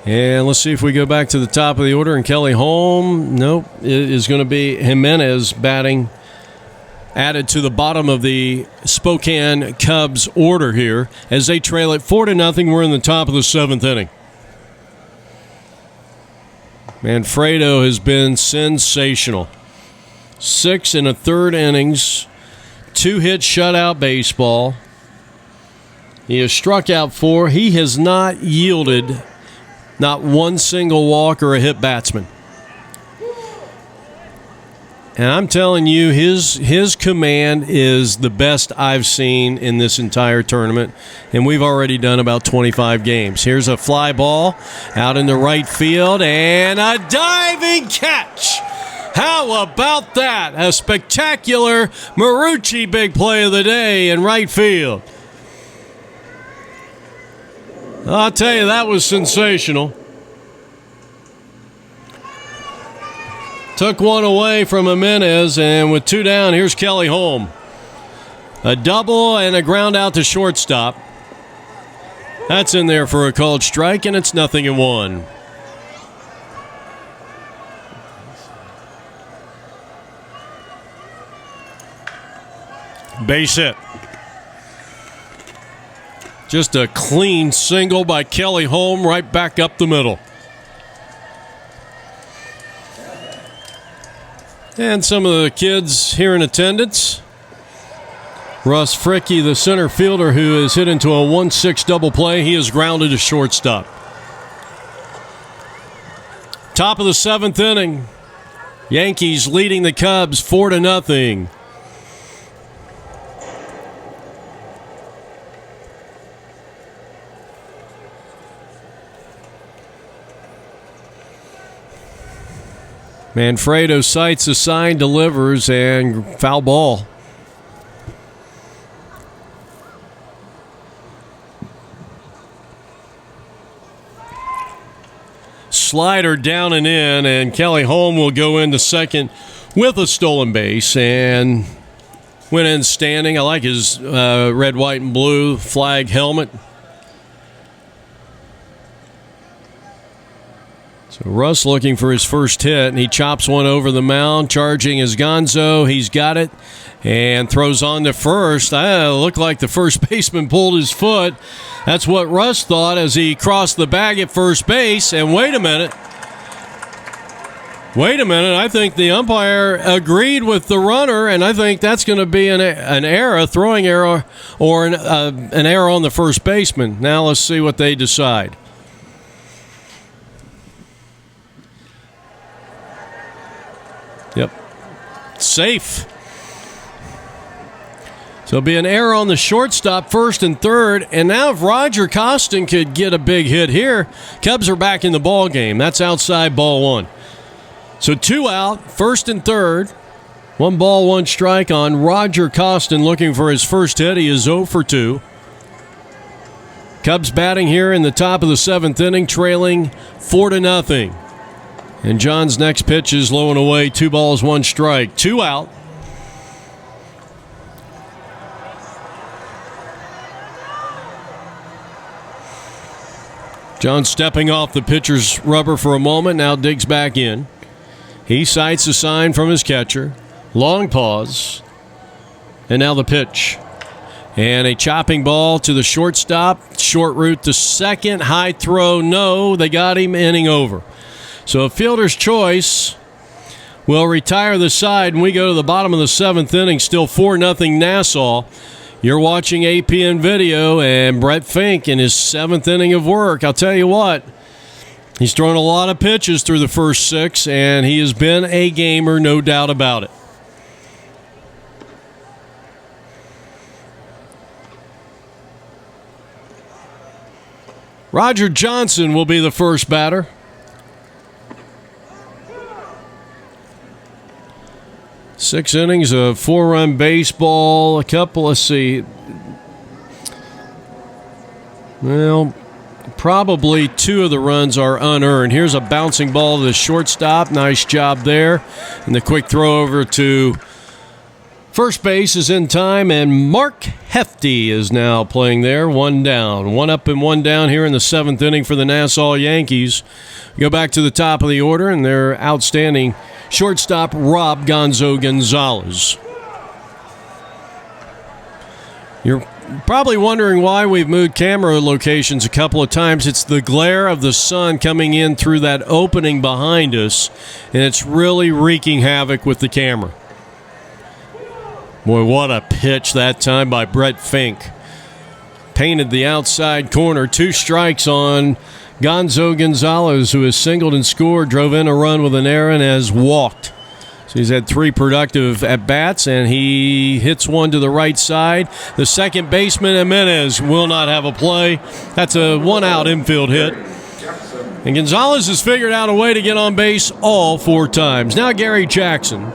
And let's see if we go back to the top of the order. And Kelly Holm, nope, it is going to be Jimenez batting, added to the bottom of the Spokane Cubs order here as they trail it 4-0. We're in the top of the 7th inning. Manfredo has been sensational. 6 1/3 innings, 2-hit shutout baseball. He has struck out 4. He has not yielded not one single walk or a hit batsman. And I'm telling you, his command is the best I've seen in this entire tournament. And we've already done about 25 games. Here's a fly ball out in the right field and a diving catch. How about that? A spectacular Marucci big play of the day in right field. I'll tell you, that was sensational. Took one away from Jimenez, and with 2 down, here's Kelly Holm. A double and a ground out to shortstop. That's in there for a called strike, and it's 0-1. Base hit. Just a clean single by Kelly Holm right back up the middle. And some of the kids here in attendance. Russ Fricky, the center fielder, who has hit into a 1-6 double play. He is grounded to shortstop. Top of the 7th inning. Yankees leading the Cubs 4-0. Manfredo sights a sign, delivers, and foul ball. Slider down and in, and Kelly Holm will go into second with a stolen base and went in standing. I like his red, white, and blue flag helmet. So Russ looking for his first hit, and he chops one over the mound. Charging is Gonzo. He's got it and throws on to first. Looked like the first baseman pulled his foot. That's what Russ thought as he crossed the bag at first base. And wait a minute. I think the umpire agreed with the runner, and I think that's going to be an error, throwing error, or an error on the first baseman. Now let's see what they decide. Yep. Safe. So it'll be an error on the shortstop, first and third. And now if Roger Costin could get a big hit here, Cubs are back in the ball game. That's outside ball 1. So 2 out, first and third. 1 ball, 1 strike on Roger Costin looking for his first hit. He is 0 for 2. Cubs batting here in the top of the 7th inning, trailing 4-0. And John's next pitch is low and away. 2 balls, 1 strike. 2 out. John stepping off the pitcher's rubber for a moment, now digs back in. He sights a sign from his catcher. Long pause. And now the pitch. And a chopping ball to the shortstop. Short route to second. High throw, no. They got him, inning over. So a fielder's choice will retire the side, and we go to the bottom of the 7th inning, still 4-0 Nassau. You're watching APN Video, and Brett Fink in his 7th inning of work. I'll tell you what, he's thrown a lot of pitches through the first 6, and he has been a gamer, no doubt about it. Roger Johnson will be the first batter. Six innings of 4-run baseball. A couple, let's see. Well, probably 2 of the runs are unearned. Here's a bouncing ball to the shortstop. Nice job there. And the quick throw over to First base is in time, and Mark Hefty is now playing there. One down. One up and one down here in the 7th inning for the Nassau Yankees. Go back to the top of the order, and their outstanding shortstop, Rob Gonzo Gonzalez. You're probably wondering why we've moved camera locations a couple of times. It's the glare of the sun coming in through that opening behind us, and it's really wreaking havoc with the camera. Boy, what a pitch that time by Brett Fink. Painted the outside corner. 2 strikes on Gonzo Gonzalez, who has singled and scored, drove in a run with an error, and has walked. So he's had 3 productive at-bats, and he hits one to the right side. The second baseman, Jimenez, will not have a play. That's a one-out infield hit. And Gonzalez has figured out a way to get on base all 4 times. Now Gary Jackson.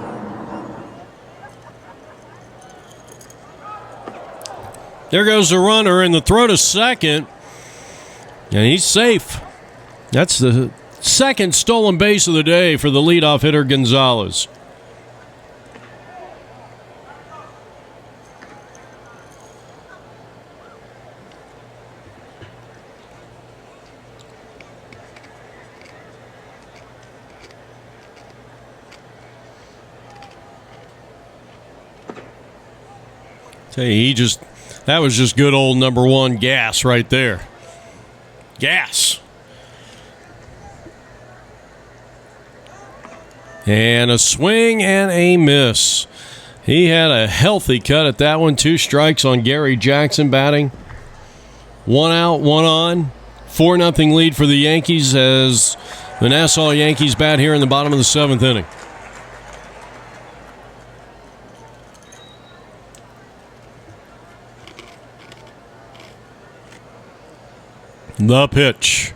There goes the runner in the throw to second, and he's safe. That's the second stolen base of the day for the leadoff hitter, Gonzalez. Hey, that was just good old number 1 gas right there. Gas. And a swing and a miss. He had a healthy cut at that one. 2 strikes on Gary Jackson batting. 1 out, 1 on. 4-0 lead for the Yankees as the Nassau Yankees bat here in the bottom of the 7th inning. The pitch.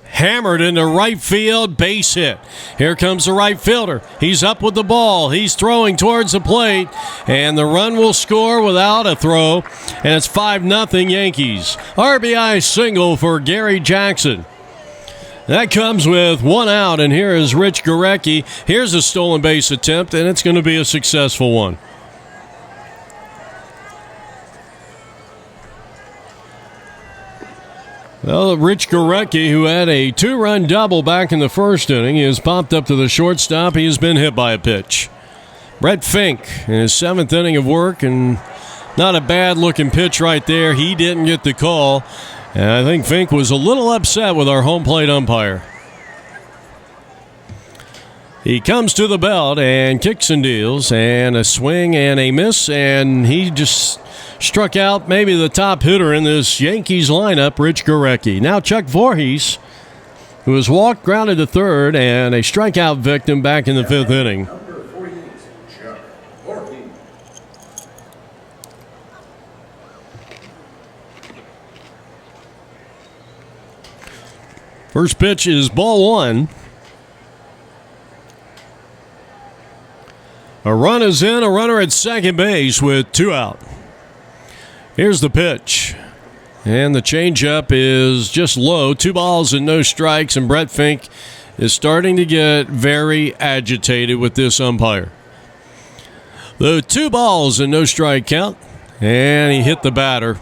Hammered into right field, base hit. Here comes the right fielder. He's up with the ball. He's throwing towards the plate, and the run will score without a throw, and it's 5-0 Yankees. RBI single for Gary Jackson. That comes with 1 out, and here is Rich Gurecki. Here's a stolen base attempt, and it's going to be a successful one. Well, Rich Gurecki, who had a 2-run double back in the 1st inning, has popped up to the shortstop. He has been hit by a pitch. Brett Fink in his 7th inning of work, and not a bad-looking pitch right there. He didn't get the call, and I think Fink was a little upset with our home plate umpire. He comes to the belt and kicks and deals, and a swing and a miss, and he just struck out maybe the top hitter in this Yankees lineup, Rich Gurecki. Now Chuck Voorhees, who has walked, grounded to third, and a strikeout victim back in the 5th inning. First pitch is ball 1. A run is in, a runner at second base with 2 out. Here's the pitch. And the changeup is just low. 2 balls and no strikes, and Brett Fink is starting to get very agitated with this umpire. The 2 balls and no strike count, and he hit the batter.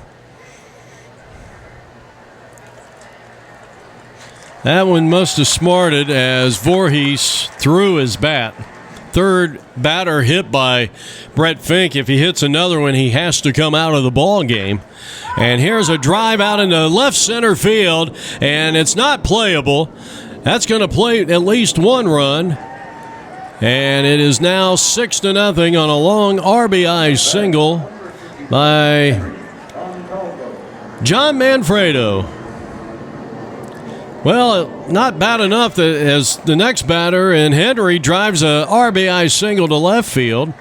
That one must have smarted as Voorhees threw his bat. Third batter hit by Brett Fink. If he hits another one, he has to come out of the ball game. And here's a drive out into left center field, and it's not playable. That's going to play at least 1 run. And it is now 6-0 on a long RBI single by John Manfredo. Well, not bad enough that as the next batter, and Henry drives a RBI single to left field.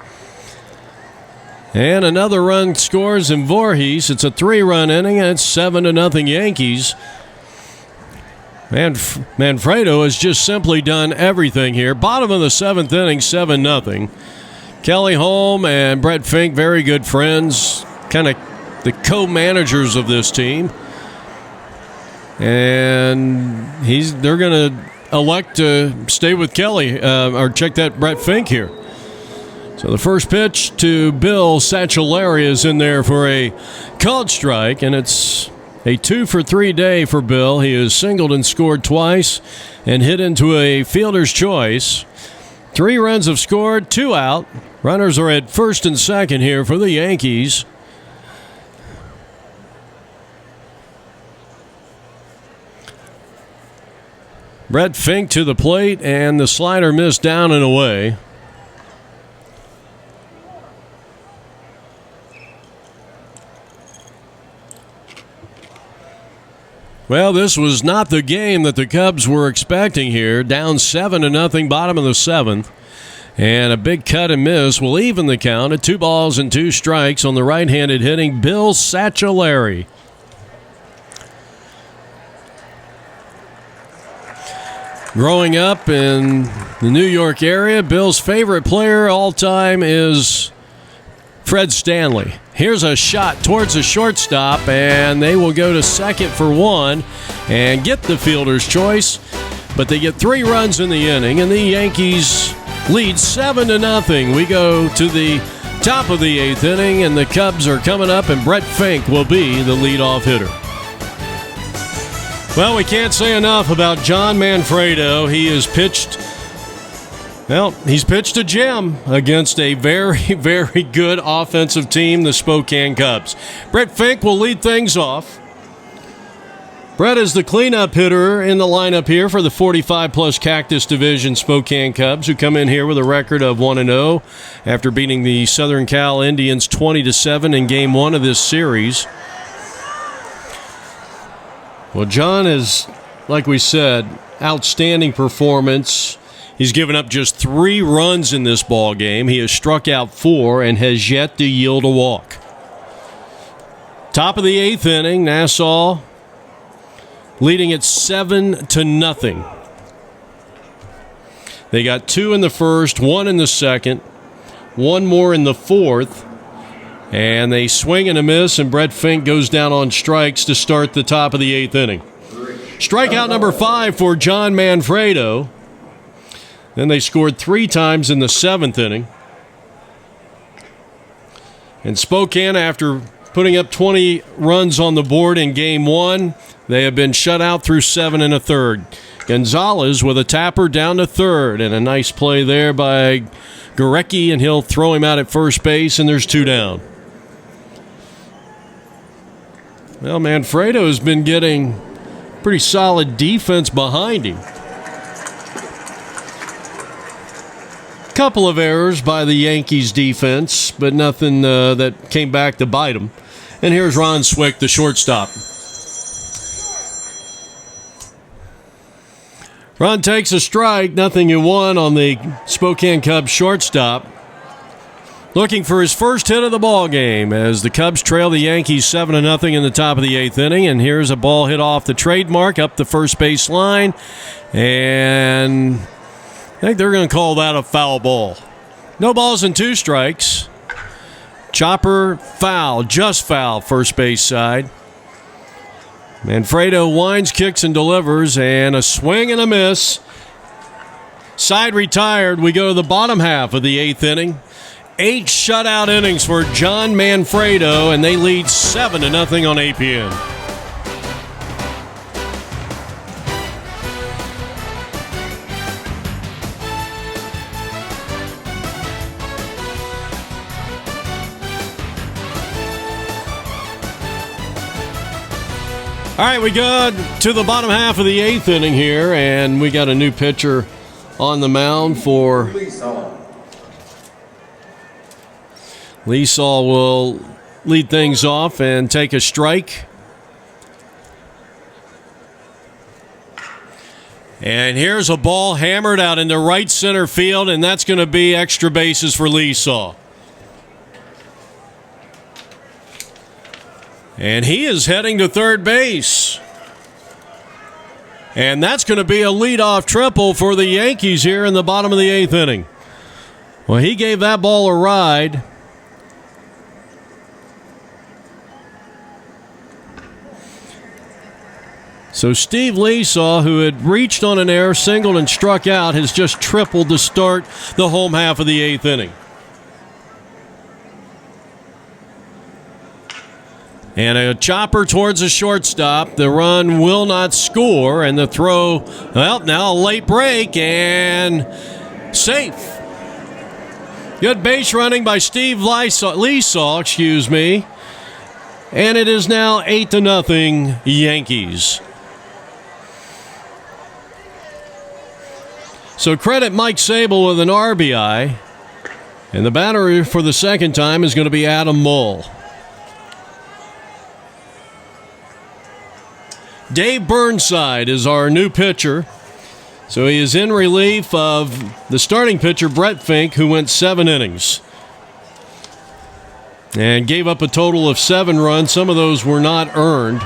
And another run scores in Voorhees. It's a 3-run inning, and it's 7-0 Yankees. Manfredo has just simply done everything here. Bottom of the 7th inning, 7-0. Kelly Holm and Brett Fink, very good friends, kind of the co-managers of this team. And they're going to elect to stay with Kelly or check that Brett Fink here. So the first pitch to Bill Satchelari is in there for a called strike, and it's a 2-for-3 day for Bill. He has singled and scored twice and hit into a fielder's choice. 3 runs have scored, 2 out. Runners are at first and second here for the Yankees. Brett Fink to the plate, and the slider missed down and away. Well, this was not the game that the Cubs were expecting here. Down 7-0, bottom of the 7th. And a big cut and miss will even the count at 2 balls and 2 strikes on the right-handed hitting Bill Satchelari. Growing up in the New York area, Bill's favorite player all time is Fred Stanley. Here's a shot towards the shortstop, and they will go to second for 1 and get the fielder's choice. But they get 3 runs in the inning, and the Yankees lead 7-0. We go to the top of the 8th inning, and the Cubs are coming up, and Brett Fink will be the leadoff hitter. Well, we can't say enough about John Manfredo. He's pitched a gem against a very, very good offensive team, the Spokane Cubs. Brett Fink will lead things off. Brett is the cleanup hitter in the lineup here for the 45-plus Cactus Division Spokane Cubs, who come in here with a record of 1-0 after beating the Southern Cal Indians 20-7 in Game 1 of this series. Well, John is, like we said, outstanding performance. He's given up just 3 runs in this ball game. He has struck out 4 and has yet to yield a walk. Top of the 8th inning, Nassau leading at 7-0. They got 2 in the first, 1 in the second, 1 more in the fourth. And they swing and a miss, and Brett Fink goes down on strikes to start the top of the 8th inning. Strikeout number 5 for John Manfredo. Then they scored 3 times in the 7th inning. And Spokane, after putting up 20 runs on the board in Game 1, they have been shut out through 7 1/3. Gonzalez with a tapper down to third, and a nice play there by Gorecki, and he'll throw him out at first base, and there's 2 down. Well, Manfredo has been getting pretty solid defense behind him. Couple of errors by the Yankees defense, but nothing that came back to bite them. And here's Ron Swick, the shortstop. Ron takes a strike, 0-1 on the Spokane Cubs shortstop. Looking for his first hit of the ball game as the Cubs trail the Yankees 7-0 in the top of the 8th inning. And here's a ball hit off the trademark up the first base line. And I think they're going to call that a foul ball. No balls and 2 strikes. Chopper foul, just foul, first base side. Manfredo winds, kicks, and delivers, and a swing and a miss. Side retired. We go to the bottom half of the 8th inning. 8 shutout innings for John Manfredo, and they lead 7-0 on APN. All right, we go to the bottom half of the 8th inning here, and we got a new pitcher on the mound for Leesaw. Will lead things off and take a strike. And here's a ball hammered out into right center field, and that's going to be extra bases for Leesaw. And he is heading to third base. And that's going to be a leadoff triple for the Yankees here in the bottom of the 8th inning. Well, he gave that ball a ride. So Steve Leesaw, who had reached on an error, singled and struck out, has just tripled to start the home half of the 8th inning. And a chopper towards the shortstop. The run will not score, and the throw, well, now a late break, and safe. Good base running by Steve Leesaw, and it is now 8-0 Yankees. So credit Mike Sable with an RBI, and the batter for the second time is going to be Adam Mull. Dave Burnside is our new pitcher. So he is in relief of the starting pitcher, Brett Fink, who went 7 innings and gave up a total of 7 runs. Some of those were not earned.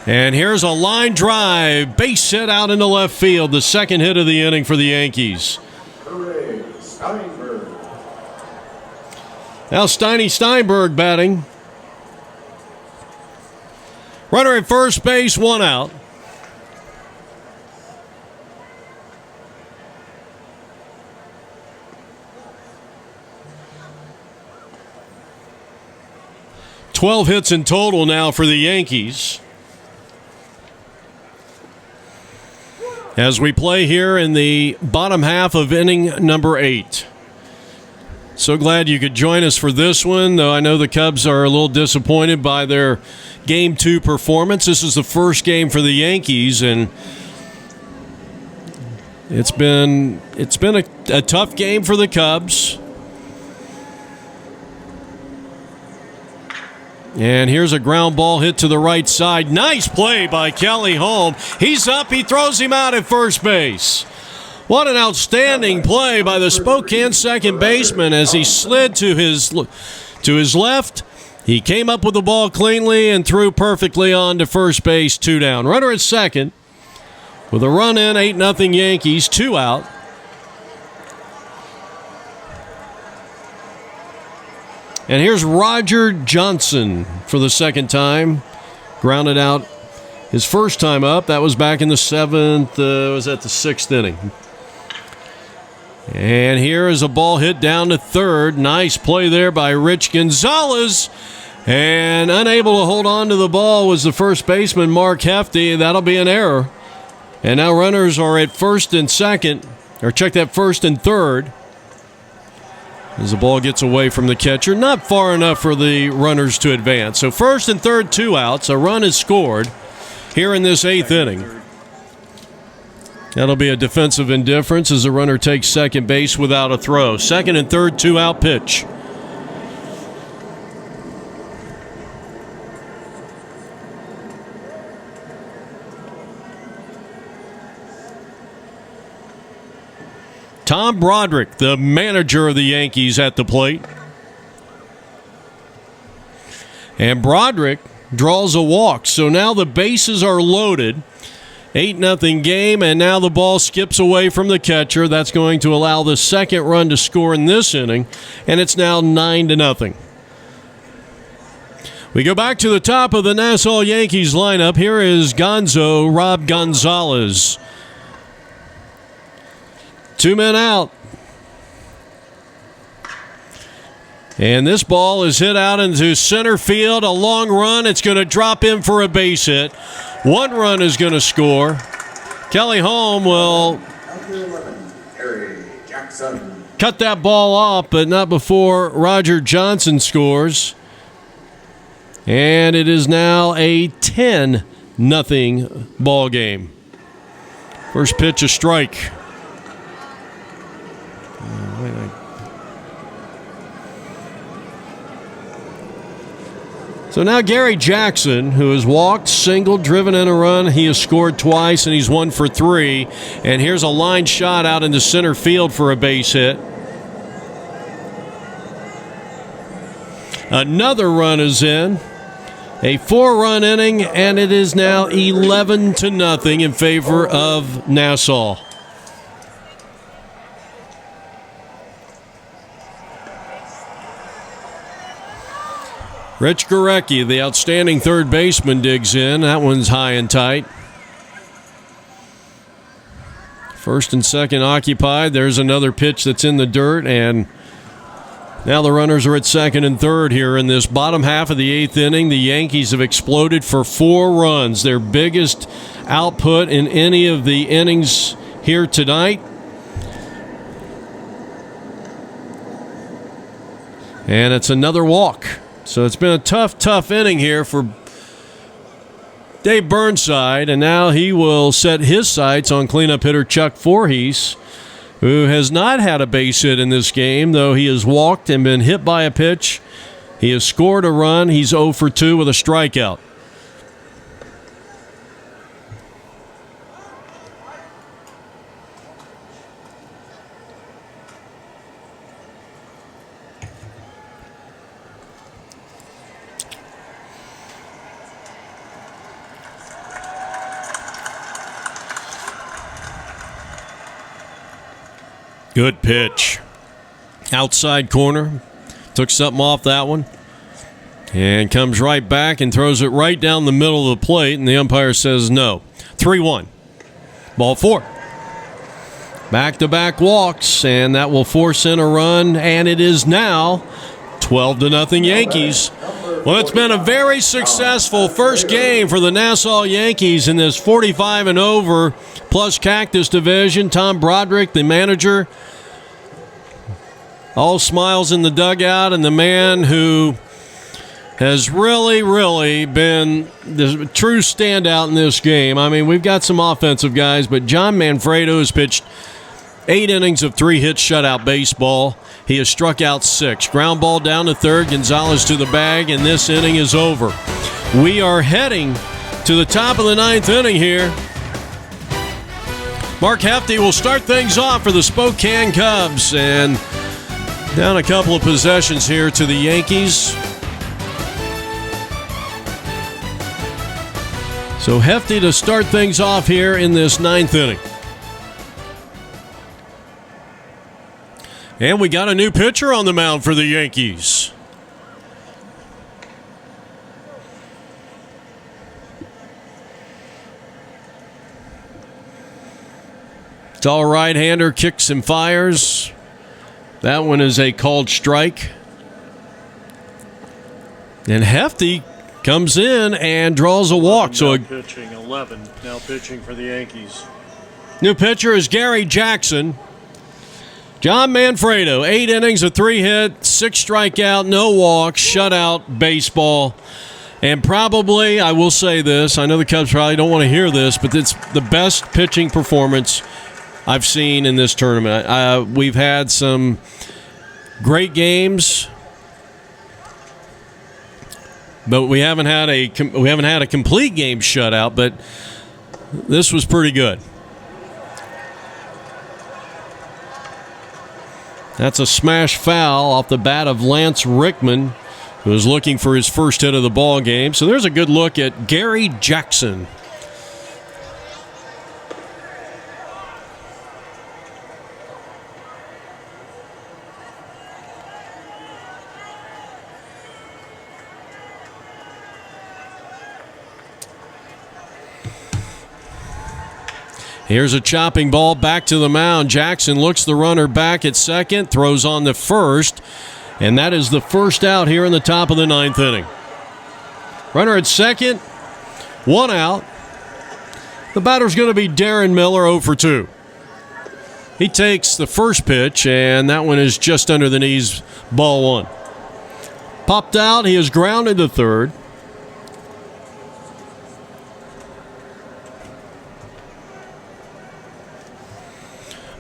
And here's a line drive, base hit out into left field, the second hit of the inning for the Yankees. Now Steinberg batting. Runner at first base, 1 out. "12 hits in total now for the Yankees. As we play here in the bottom half of inning number 8. So glad you could join us for this one, though I know the Cubs are a little disappointed by their Game 2 performance. This is the first game for the Yankees, and it's been a tough game for the Cubs. And here's a ground ball hit to the right side. Nice play by Kelly Holm. He's up. He throws him out at first base. What an outstanding play by the Spokane second baseman as he slid to his left. He came up with the ball cleanly and threw perfectly on to first base, 2 down. Runner at second with a run in, 8-0 Yankees, 2 out. And here's Roger Johnson for the second time. Grounded out his first time up. That was back in the 7th, was at the 6th inning. And here is a ball hit down to third. Nice play there by Rich Gonzalez. And unable to hold on to the ball was the first baseman, Mark Hefty. That'll be an error. And now runners are at first and second, or check that first and third. As the ball gets away from the catcher. Not far enough for the runners to advance. So first and third, 2 outs. A run is scored here in this 8th inning. That'll be a defensive indifference as the runner takes second base without a throw. Second and third, 2-out pitch. Tom Broderick, the manager of the Yankees, at the plate. And Broderick draws a walk. So now the bases are loaded. 8-0 game, and now the ball skips away from the catcher. That's going to allow the second run to score in this inning, and it's now 9-0. We go back to the top of the Nassau Yankees lineup. Here is Rob Gonzalez. 2 men out. And this ball is hit out into center field. A long run. It's going to drop in for a base hit. 1 run is going to score. Kelly Holm will cut that ball off, but not before Roger Johnson scores. And it is now a 10-0 ball game. First pitch, a strike. So now Gary Jackson, who has walked, singled, driven in a run. He has scored twice, and he's 1 for 3. And here's a line shot out into center field for a base hit. Another run is in. A 4-run inning, and it is now 11-0 in favor of Nassau. Rich Gorecki, the outstanding third baseman, digs in. That one's high and tight. First and second occupied. There's another pitch that's in the dirt, and Now the runners are at second and third here in this bottom half of the eighth inning. The Yankees have exploded for 4 runs, their biggest output in any of the innings here tonight. And it's another walk. So it's been a tough inning here for Dave Burnside, and now he will set his sights on cleanup hitter Chuck Voorhees, who has not had a base hit in this game, though he has walked and been hit by a pitch. He has scored a run. He's 0 for 2 with a strikeout. Good pitch. Outside corner. Took something off that one. And comes right back and throws it right down the middle of the plate. And the umpire says no. 3-1. Ball 4. Back-to-back walks. And that will force in a run. And it is now 12-0 Yankees. Well, it's been a very successful first game for the Nassau Yankees in this 45 and over plus Cactus division. Tom Broderick, the manager, all smiles in the dugout, and the man who has really been the true standout in this game. I mean, we've got some offensive guys, but John Manfredo has pitched 8 innings of 3-hit shutout baseball. He has struck out 6. Ground ball down to third. Gonzalez to the bag, and this inning is over. We are heading to the top of the 9th inning here. Mark Hefty will start things off for the Spokane Cubs, and down a couple of possessions here to the Yankees. So Hefty to start things off here in this 9th inning. And we got a new pitcher on the mound for the Yankees. Tall right-hander, kicks and fires. That one is a called strike. And Hefty comes in and draws a walk. So pitching 11, now pitching for the Yankees. New pitcher is Gary Jackson. John Manfredo, 8 innings of 3-hit, 6 strikeout, no walks, shutout baseball. And probably, I will say this, I know the Cubs probably don't want to hear this, but it's the best pitching performance I've seen in this tournament. We've had some great games, but we haven't had a complete game shutout, but this was pretty good. That's a smash foul off the bat of Lance Rickman, who is looking for his first hit of the ball game. So there's a good look at Gary Jackson. Here's a chopping ball back to the mound. Jackson looks the runner back at second, throws on the first, and that is the first out here in the top of the 9th inning. Runner at second, 1 out. The batter's going to be Darren Miller, 0 for 2. He takes the first pitch, and that one is just under the knees, ball 1. Popped out, he is grounded to third.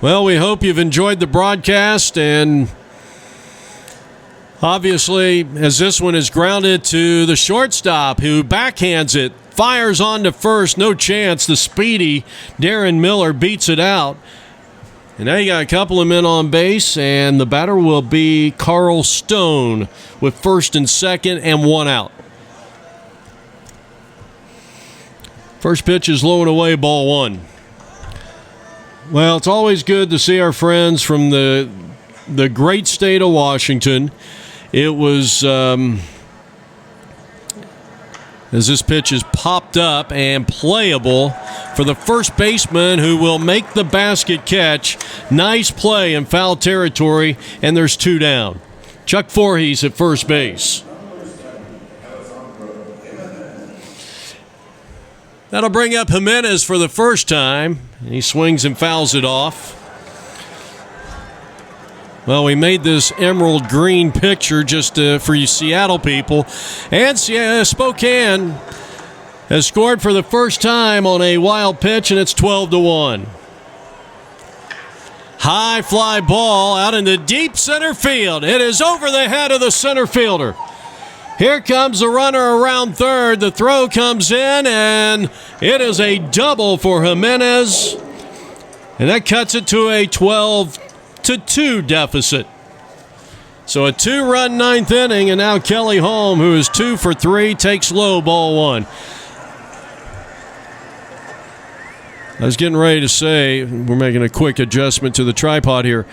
Well, we hope you've enjoyed the broadcast, and obviously, as this one is grounded to the shortstop, who backhands it, fires on to first, no chance. The speedy Darren Miller beats it out. And now you got a couple of men on base, and the batter will be Carl Stone with first and second and 1 out. First pitch is low and away, ball 1. Well, it's always good to see our friends from the great state of Washington. It was, as this pitch is popped up and playable for the first baseman, who will make the basket catch. Nice play in foul territory, and there's 2 down. Chuck Voorhees at first base. That'll bring up Jimenez for the first time. He swings and fouls it off. Well, we made this emerald green picture just for you Seattle people. And Spokane has scored for the first time on a wild pitch, and it's 12-1. High fly ball out into deep center field. It is over the head of the center fielder. Here comes the runner around third. The throw comes in, and it is a double for Jimenez. And that cuts it to a 12-2 deficit. So a 2-run ninth inning, and now Kelly Holm, who is 2 for 3, takes low, ball 1. I was getting ready to say, we're making a quick adjustment to the tripod here,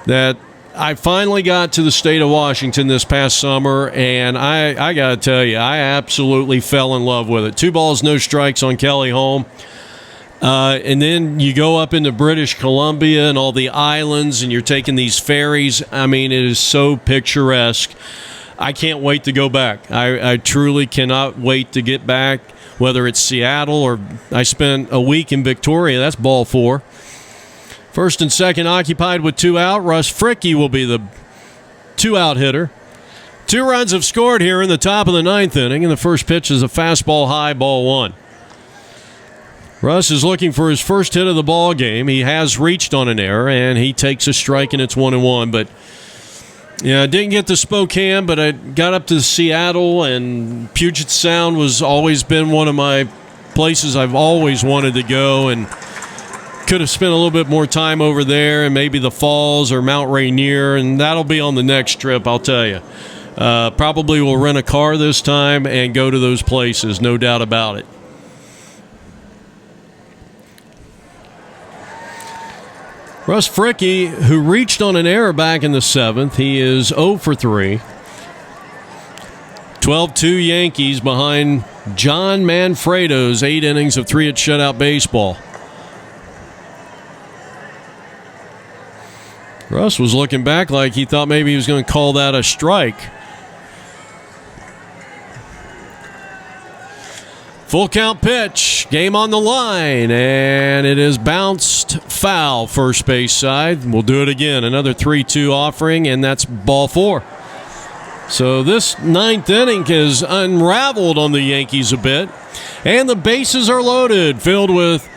that I finally got to the state of Washington this past summer, and I got to tell you, I absolutely fell in love with it. 2 balls, no strikes on Kelly Holm. And then you go up into British Columbia and all the islands, and you're taking these ferries. I mean, it is so picturesque. I can't wait to go back. I truly cannot wait to get back, whether it's Seattle or I spent a week in Victoria. That's ball 4. First and second occupied with 2 out. Russ Fricky will be the 2-out hitter. 2 runs have scored here in the top of the 9th inning, and the first pitch is a fastball high, ball 1. Russ is looking for his first hit of the ball game. He has reached on an error, and he takes a strike, and it's 1-1. But yeah, I didn't get to Spokane, but I got up to Seattle, and Puget Sound was always been one of my places I've always wanted to go, and could have spent a little bit more time over there, and maybe the Falls or Mount Rainier, and that'll be on the next trip, I'll tell you. Probably will rent a car this time and go to those places, no doubt about it. Russ Fricky, who reached on an error back in the 7th, he is 0 for 3. 12-2 Yankees behind John Manfredo's 8 innings of 3-hit shutout baseball. Russ was looking back like he thought maybe he was going to call that a strike. Full count pitch, game on the line, and it is bounced foul first base side. We'll do it again, another 3-2 offering, and that's ball 4. So this 9th inning has unraveled on the Yankees a bit, and the bases are loaded, filled with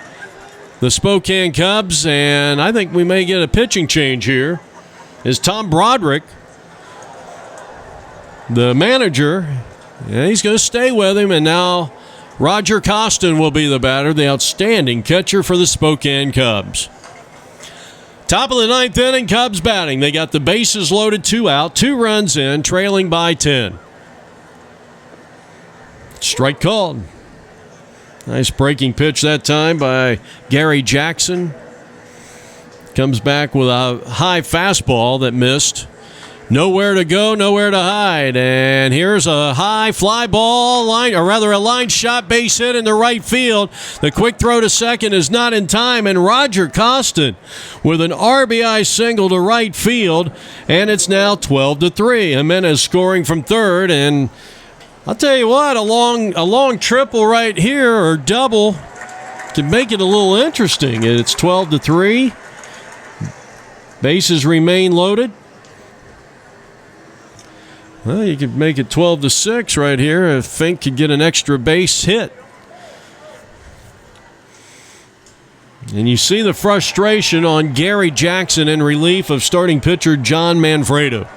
the Spokane Cubs, and I think we may get a pitching change here. Is Tom Broderick, the manager, and he's going to stay with him, and now Roger Costin will be the batter, the outstanding catcher for the Spokane Cubs. Top of the 9th inning, Cubs batting. They got the bases loaded, 2 out, 2 runs in, trailing by 10. Strike called. Nice breaking pitch that time by Gary Jackson. Comes back with a high fastball that missed. Nowhere to go, nowhere to hide. And here's a high fly ball, a line shot, base hit in the right field. The quick throw to second is not in time, and Roger Costin with an RBI single to right field, and it's now 12-3. Jimenez scoring from third, and I'll tell you what, a long triple right here, or double, to make it a little interesting. It's 12-3. Bases remain loaded. Well, you could make it 12-6 right here if Fink could get an extra base hit. And you see the frustration on Gary Jackson in relief of starting pitcher John Manfredo.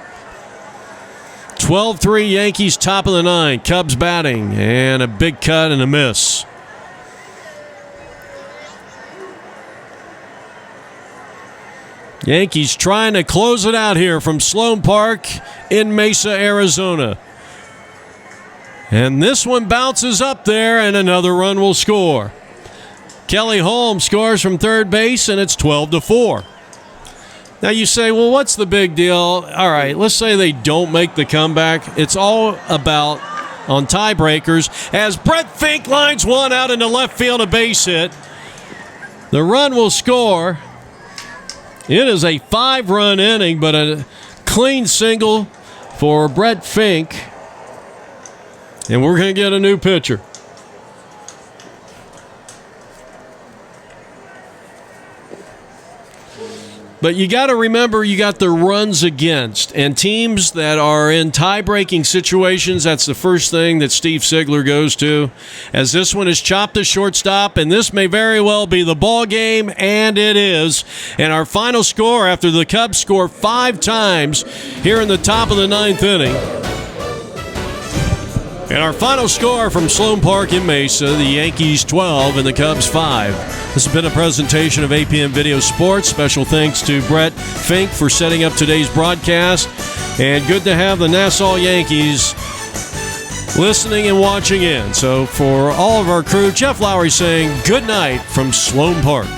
12-3 Yankees, top of the 9. Cubs batting, and a big cut and a miss. Yankees trying to close it out here from Sloan Park in Mesa, Arizona. And this one bounces up there, and another run will score. Kelly Holm scores from third base, and it's 12-4. Now you say, well, what's the big deal? All right, let's say they don't make the comeback. It's all about on tiebreakers as Brett Fink lines one out into left field, a base hit. The run will score. It is a 5-run inning, but a clean single for Brett Fink. And we're going to get a new pitcher. But you got to remember you got the runs against. And teams that are in tie-breaking situations, that's the first thing that Steve Sigler goes to. As this one is chopped to shortstop, and this may very well be the ball game, and it is. And our final score after the Cubs score 5 times here in the top of the 9th inning. And our final score from Sloan Park in Mesa, the Yankees 12 and the Cubs 5. This has been a presentation of APM Video Sports. Special thanks to Brett Fink for setting up today's broadcast. And good to have the Nassau Yankees listening and watching in. So for all of our crew, Jeff Lowry saying good night from Sloan Park.